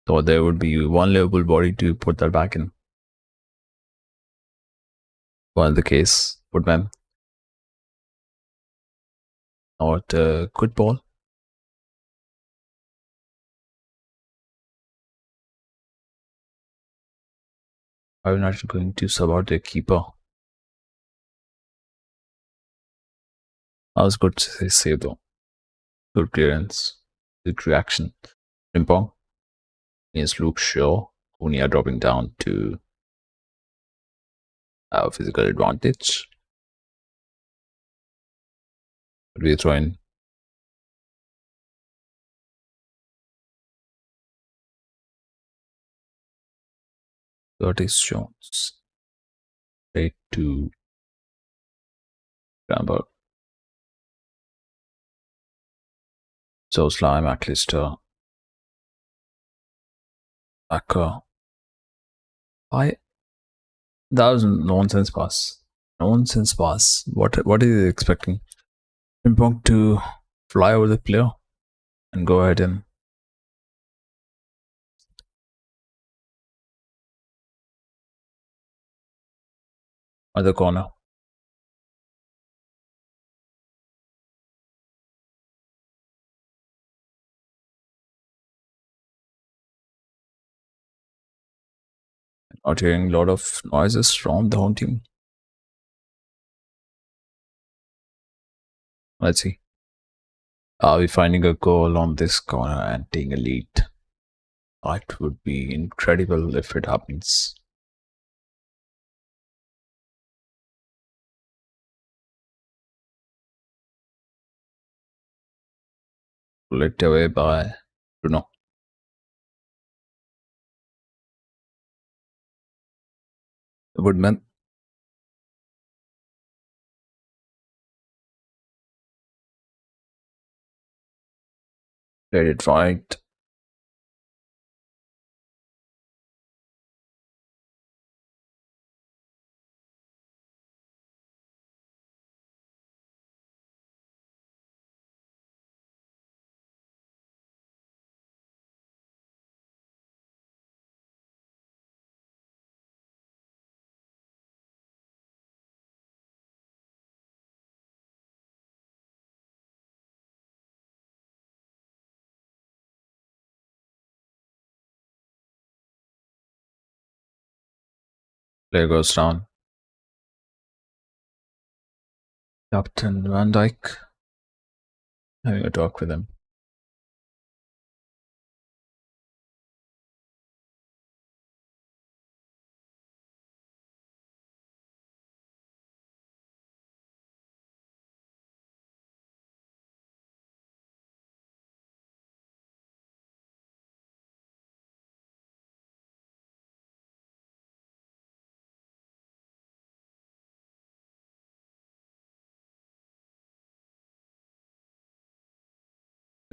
Thought there would be one Liverpool body to put that back in. Well, the case. Woodman. Not a good ball. I'm not going to sub out their keeper. That was good save though. Good clearance. Good reaction. Frimpong against Luke Shaw. Cunha dropping down to have a physical advantage. But we throw in Curtis Jones. Straight to Rambo. So Slime, McAllister. Backer. That was a nonsense pass. Nonsense pass. What are you expecting? Frimpong to fly over the player and go ahead and other corner. Not hearing a lot of noises from the home team. Let's see. Are we finding a goal on this corner and taking a lead? That would be incredible if it happens. Pulled away by Bruno. Woodman. Played it right. Player goes down. Captain Van Dyke. Having a talk with him.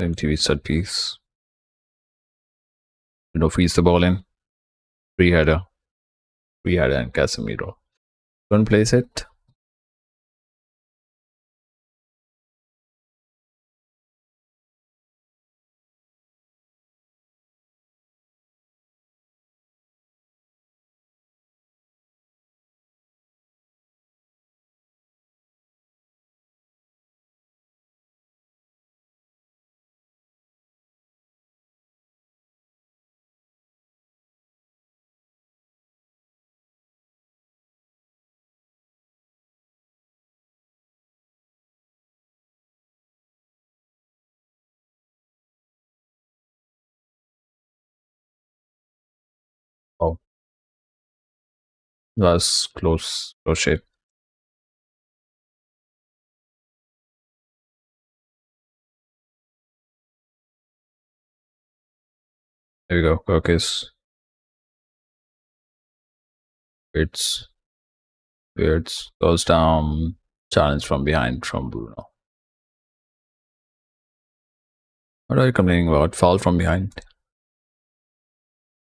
MTV set piece. Feeds the ball in. Free header. Free header and Casemiro. Don't place it. Oh, that's close. Close shape. There we go. Kirkis. It's Weirds. Goes down. Challenge from behind from Bruno. What are you complaining about? Foul from behind.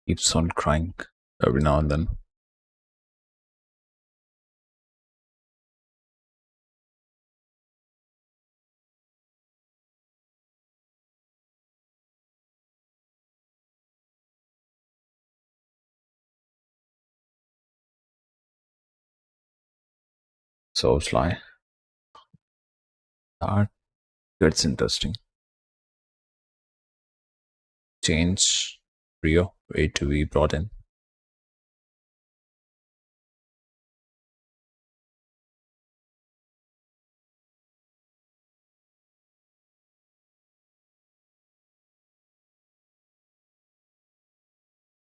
Keeps on crying every now and then. So Sly. That gets interesting. Change. Rio. Wait to be brought in.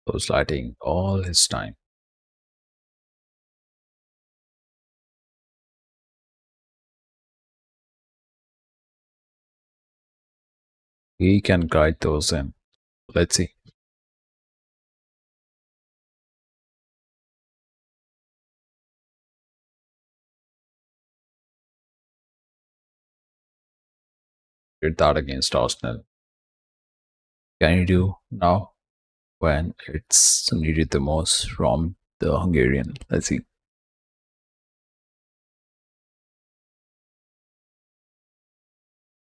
So Sly taking all his time. He can guide those in. Let's see. Did that against Arsenal. Can you do now when it's needed the most from the Hungarian? Let's see.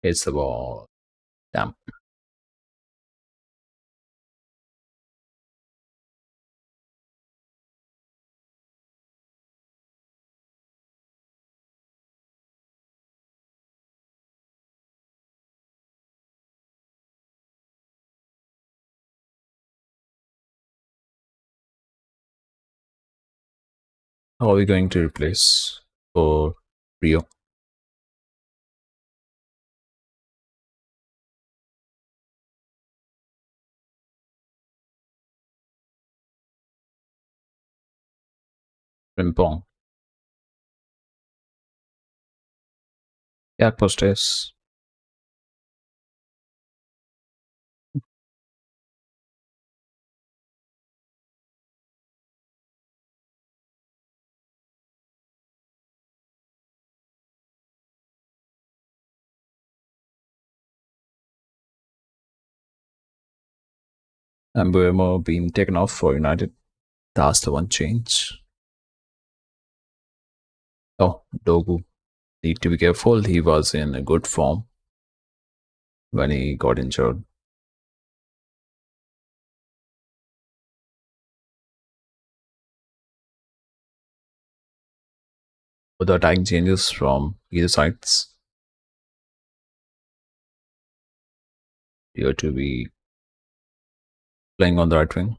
Hits the ball. Damn. How are we going to replace for Rio? Frimpong. Jak postes? And Buemo being taken off for United. That's the one change. Oh, Dogu. Need to be careful. He was in a good form when he got injured. But the attacking changes from either sides. Here to be playing on the right wing.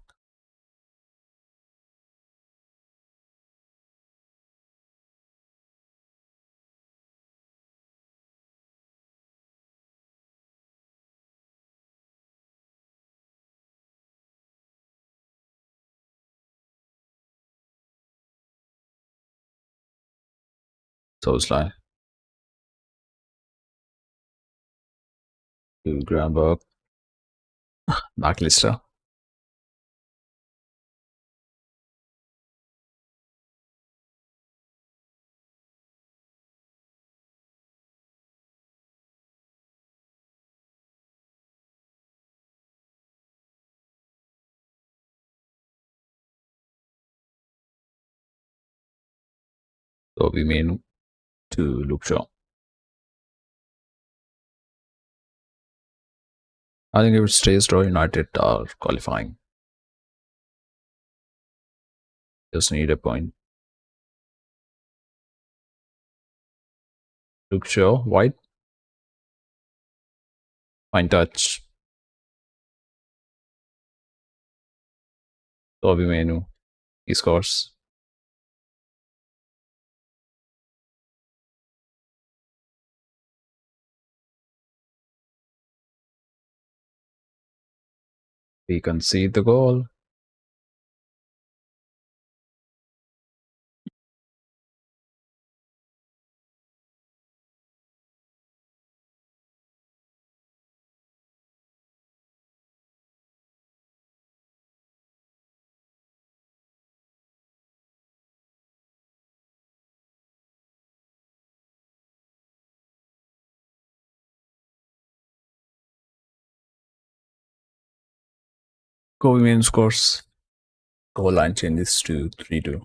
So it's like to Gravenberch, McAllister. So we made to Luke Shaw. I think if it stays draw, United are qualifying. Just need a point. Luke Shaw, white, fine touch. Toby Menu, he scores. We concede the goal. Kobe Menu scores. Goal line changes to 3-2.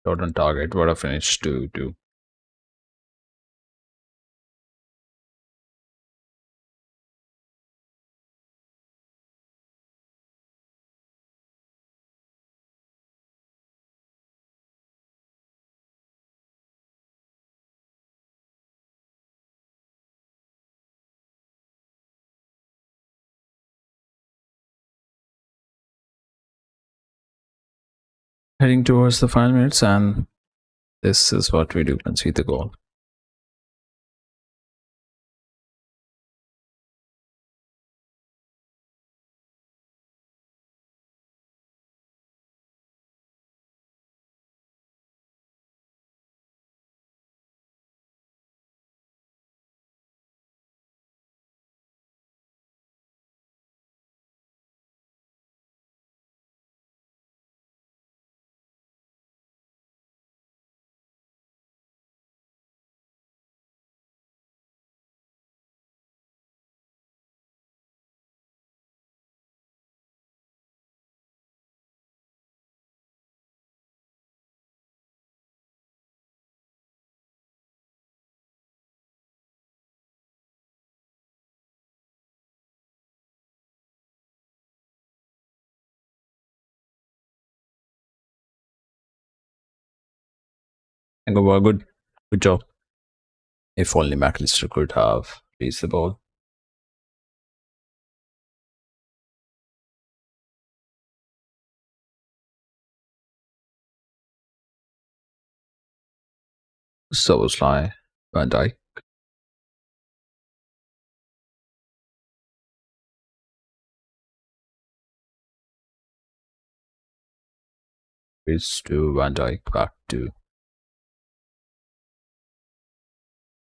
Shot on target. What a finish 2-2. Heading towards the final minutes, and this is what we do: concede the goal. And go good. Good job. If only McAllister could have released the ball. So was Van Dijk. Is to Van Dijk, back to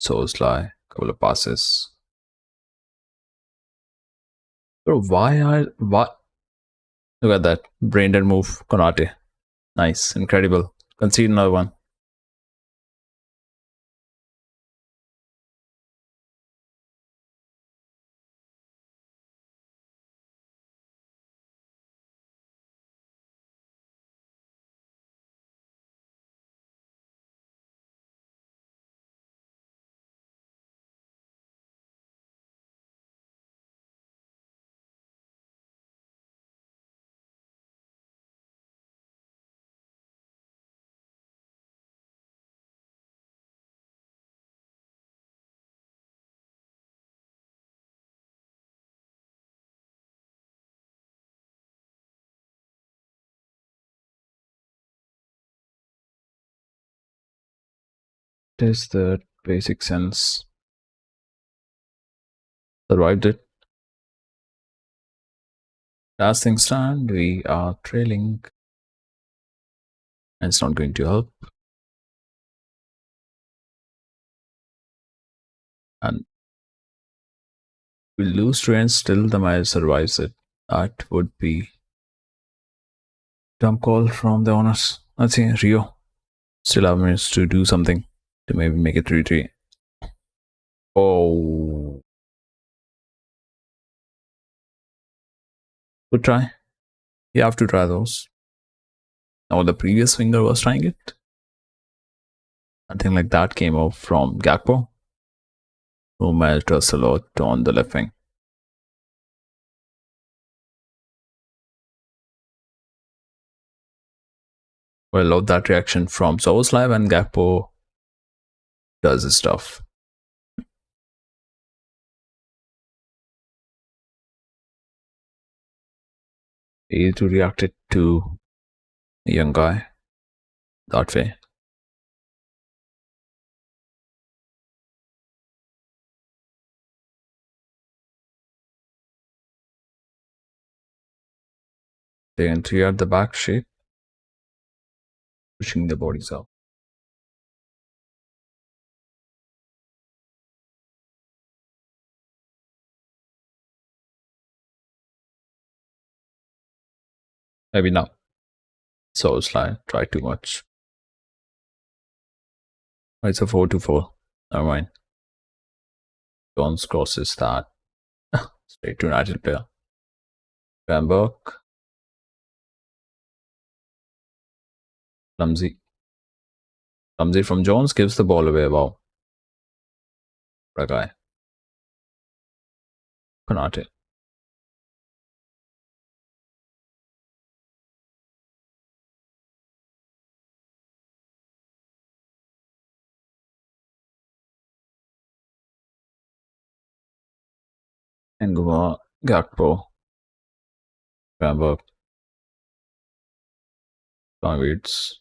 Soslai. Couple of passes. Bro, why? Look at that brain dead move, Konate. Nice, incredible. Concede another one. It is the basic sense. Survived it. As things stand, we are trailing. And it's not going to help. And We lose three and still the match survives it. That would be dumb call from the owners. Let's see, Rio still have minutes to do something to maybe make it 3-3. Oh, good try. You have to try those. Now the previous winger was trying it. Something like that came out from Gakpo, who matched us a lot on the left wing. Well, I love that reaction from Soboslai and Gakpo does his stuff. He to react it to a young guy that way. They can three at the back shape, pushing the bodies out. Maybe not. Soboslai tried too much. It's a 4-4. Never mind. Jones crosses that straight to United player. Bamberg. Clumsy. Clumsy from Jones gives the ball away. Wow. What a guy. Konate. Enguma. Gakpo. Bamberg. Convids.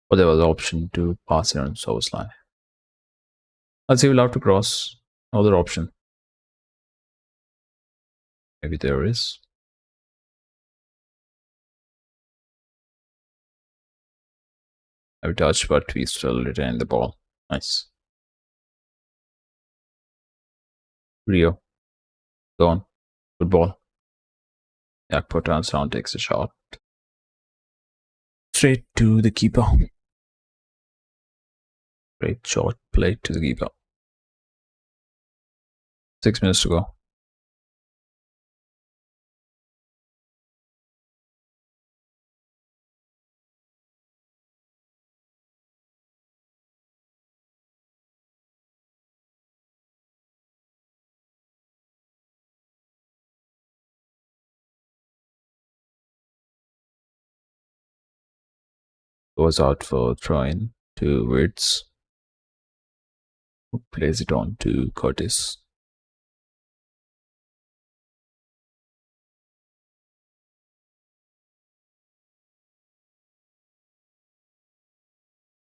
But there was an option to pass it on Soboslai. Let's see, we'll have to cross. Other option. Maybe there is. Maybe touch, but we still retain the ball. Nice. Rio. Go on. Good ball. Gakpo turns around, takes a shot. Straight to the keeper. Great shot played to the keeper. 6 minutes to go. Goes out for throw-in to Wirtz, who plays it on to Curtis.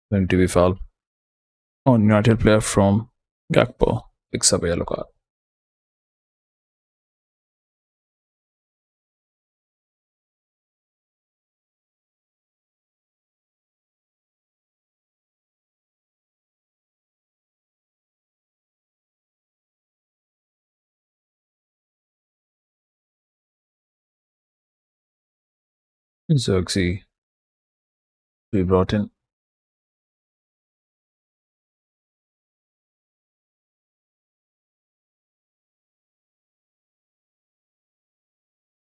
Going to be foul on United player from Gakpo. Picks up a yellow card. Xerxes to be brought in.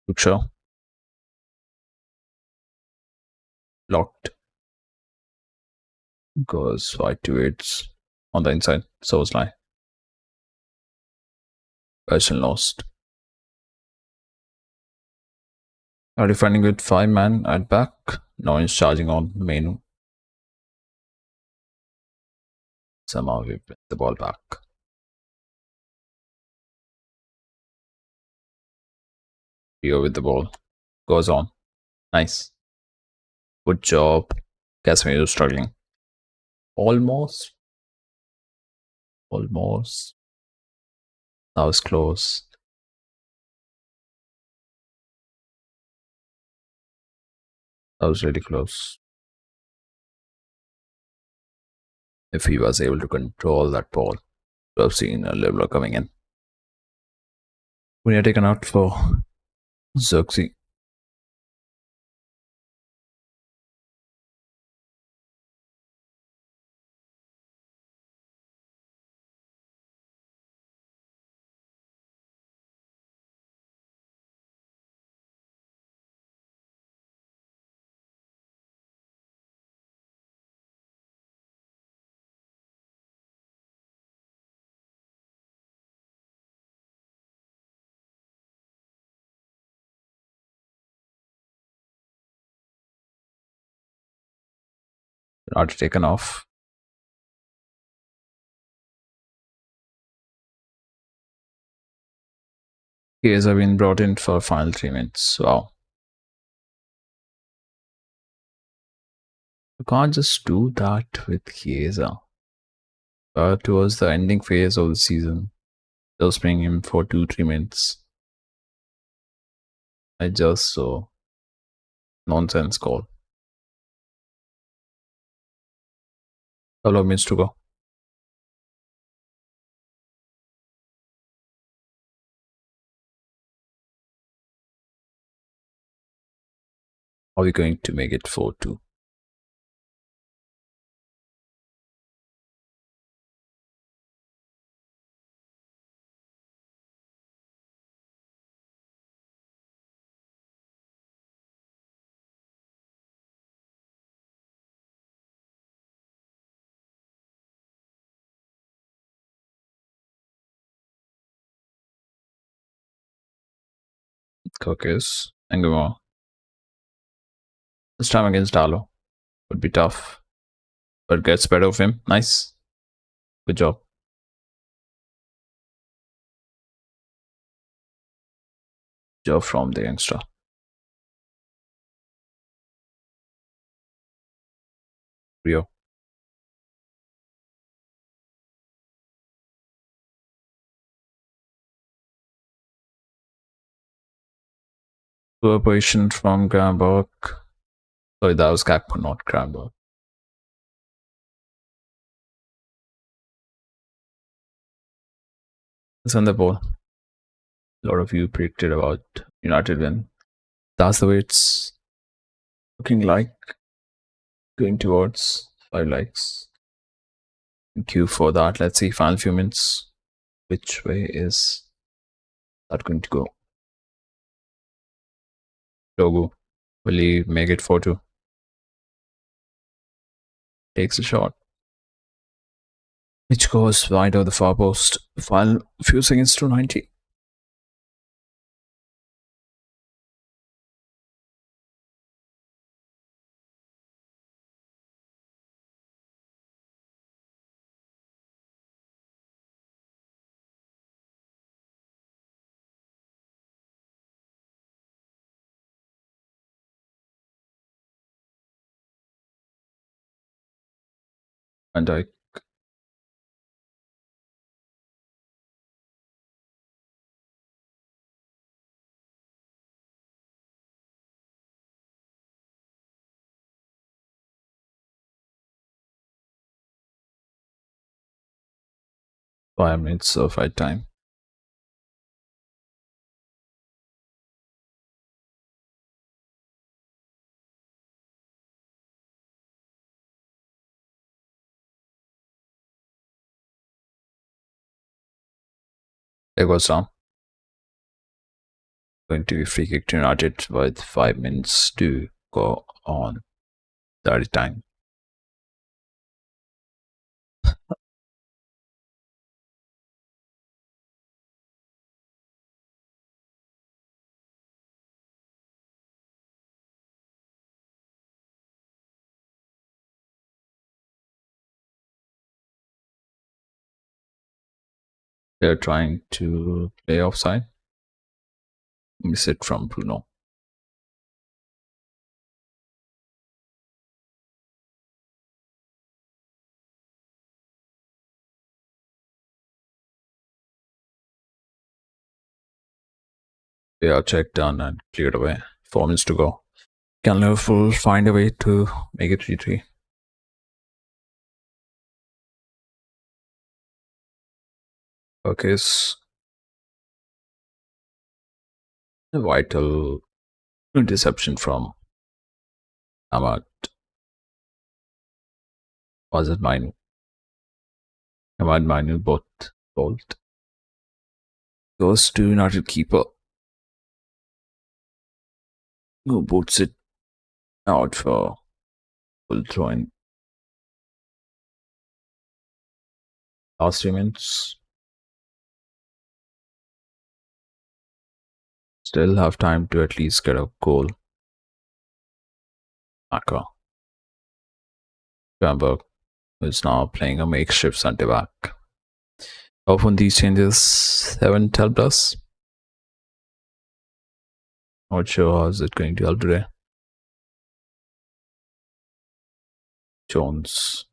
Good show. Locked. Goes wide to Wirtz on the inside. Soboslai. Version lost. Are defending with 5 men at back. Now he's charging on Menu. Somehow we win the ball back. Rio with the ball. Goes on. Nice. Good job. Casemiro struggling. Almost. Almost. That was close. That was really close. if he was able to control that ball. To have seen a leveler coming in. We are taken out for Xerxes. Not taken off. Keys have been brought in for final 3 minutes. Wow. You can't just do that with Chiesa. Towards the ending phase of the season, just bring him for 2-3 minutes. I just saw nonsense call. Couple of minutes to go. Are we going to make it 4-2? Cookies. Angamo. This time against Dalo. Would be tough. But gets better of him. Nice. Good job. Job from the youngster. Rio. Poor position from Gramberg. Sorry, that was Gakpo, not Gramberg. It's on the ball. A lot of you predicted about United win. That's the way it's looking like. Going towards 5 likes. Thank you for that. Let's see, final few minutes. Which way is that going to go? Logo. Will he make it 4-2? Takes a shot. Which goes wide of the far post. Final few seconds to 90. And I 5 minutes of fight time. There goes down. Going to be free kick to United with 5 minutes to go on. 30 time. They're trying to play offside. Miss it from Bruno. They are checked done and cleared away. 4 minutes to go. Can Liverpool find a way to make it 3-3? Okay, a vital interception from Ahmad. Was it mine? Ahmad Minu both bolt. Goes to United keeper, who boots it out for full throw in. Last 3 minutes. Still have time to at least get a goal. Aka. Bamberg is now playing a makeshift centre back. Often these changes haven't helped us. Not sure how is it going to help today. Jones.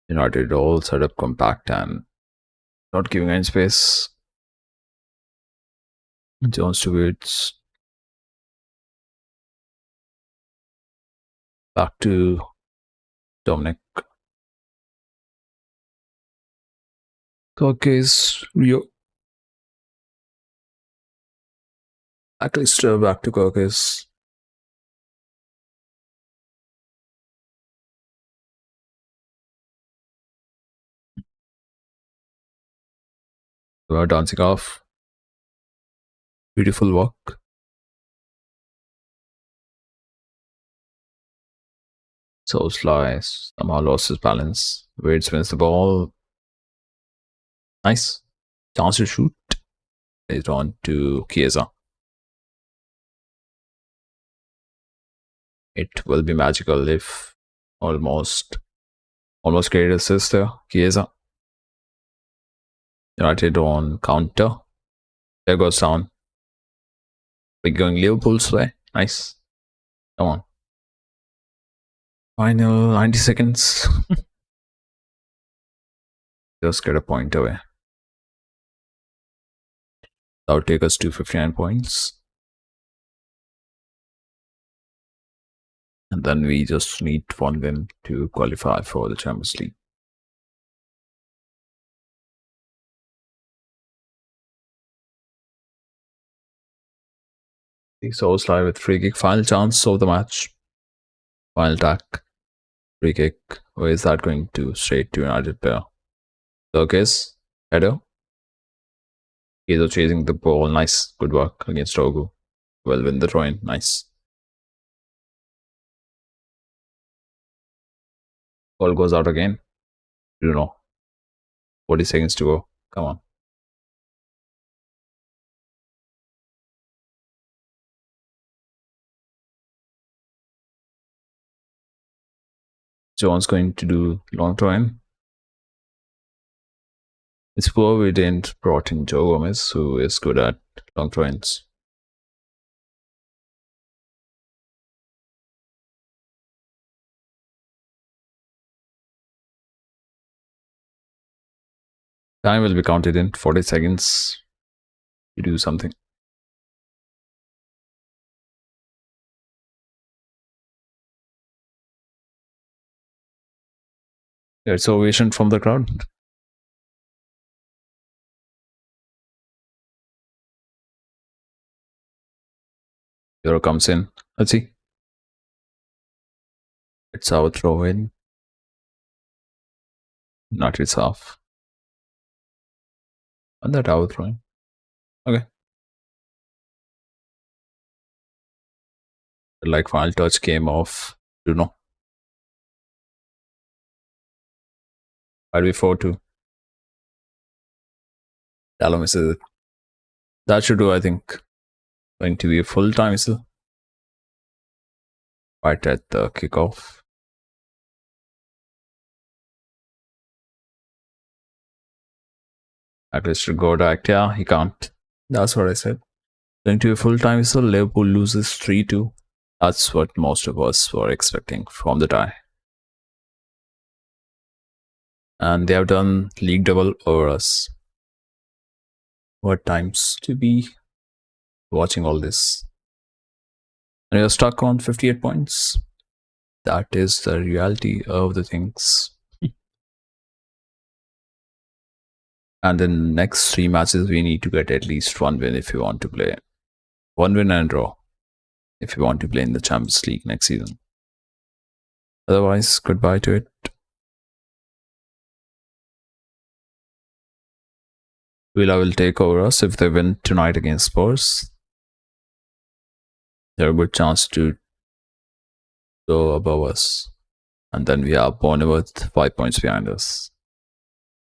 United all set up compact and not giving any space. Jones to Woods. Back to Dominic. Kokes, Rio. McAllister back to Kokes. We are dancing off. Beautiful walk. So slice. Somehow lost his balance. Wade wins the ball. Nice. Chance to shoot. It's on to Chiesa. It will be magical if almost created assist there. Chiesa. United on counter. There goes down. We're going Liverpool's way. Nice. Come on. Final 90 seconds. Just get a point away. That would take us to 59 points. And then we just need one win to qualify for the Champions League. So slide with free kick. Final chance of the match. Final attack. Free kick. Where is that going to? Straight to United player. Turkish. Header. He's chasing the ball. Nice. Good work against Togo. Well win the throw-in. Nice. Ball goes out again. You know. 40 seconds to go. Come on. Jones going to do long throw-in. It's poor we didn't brought in Joe Gomez, who is good at long throw-ins. Time will be counted in 40 seconds to do something. There's ovation from the crowd. Euro comes in. Let's see. It's our throw in. Not it's off. And that our throw in. Okay. Like final touch came off. You know. I'll be 4-2. Dallo misses it. That should do, I think. Going to be a full time whistle. Right at the kickoff. At least to go direct. Yeah, he can't. That's what I said. Going to be a full time whistle. Liverpool loses 3-2. That's what most of us were expecting from the tie. And they have done league double over us. What times to be watching all this? And you're stuck on 58 points. That is the reality of the things. And in next 3 matches, we need to get at least one win if we want to play. One win and draw if we want to play in the Champions League next season. Otherwise, goodbye to it. Villa will take over us if they win tonight against Spurs. They're a good chance to go above us. And then we have Bournemouth 5 points behind us.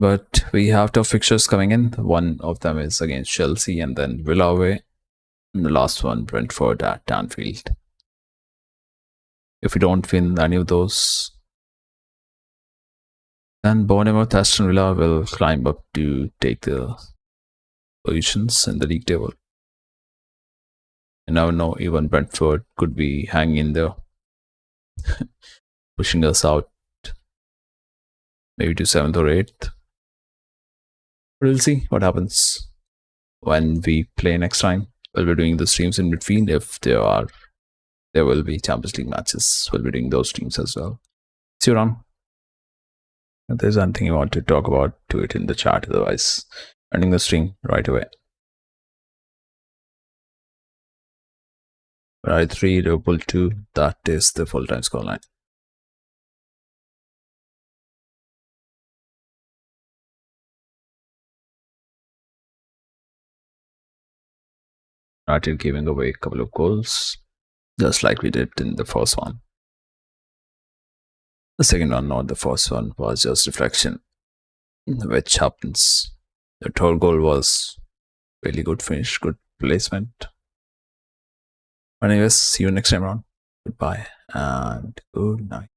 But we have tough fixtures coming in. One of them is against Chelsea and then Villa away. And the last one, Brentford at Anfield. If we don't win any of those, then Bournemouth, Aston Villa will climb up to take the positions in the league table. You never know, even Brentford could be hanging in there, pushing us out maybe to 7th or 8th. But we'll see what happens when we play next time. We'll be doing the streams in between. If there will be Champions League matches, we'll be doing those streams as well. See you around. If there's anything you want to talk about, do it in the chat. Otherwise, ending the stream right away. Right, 3, Liverpool 2. That is the full-time scoreline. United giving away a couple of goals, just like we did in the first one. The second one, not the first one, was just reflection, which happens. The third goal was really good finish, good placement. Anyways, see you next time around. Goodbye and good night.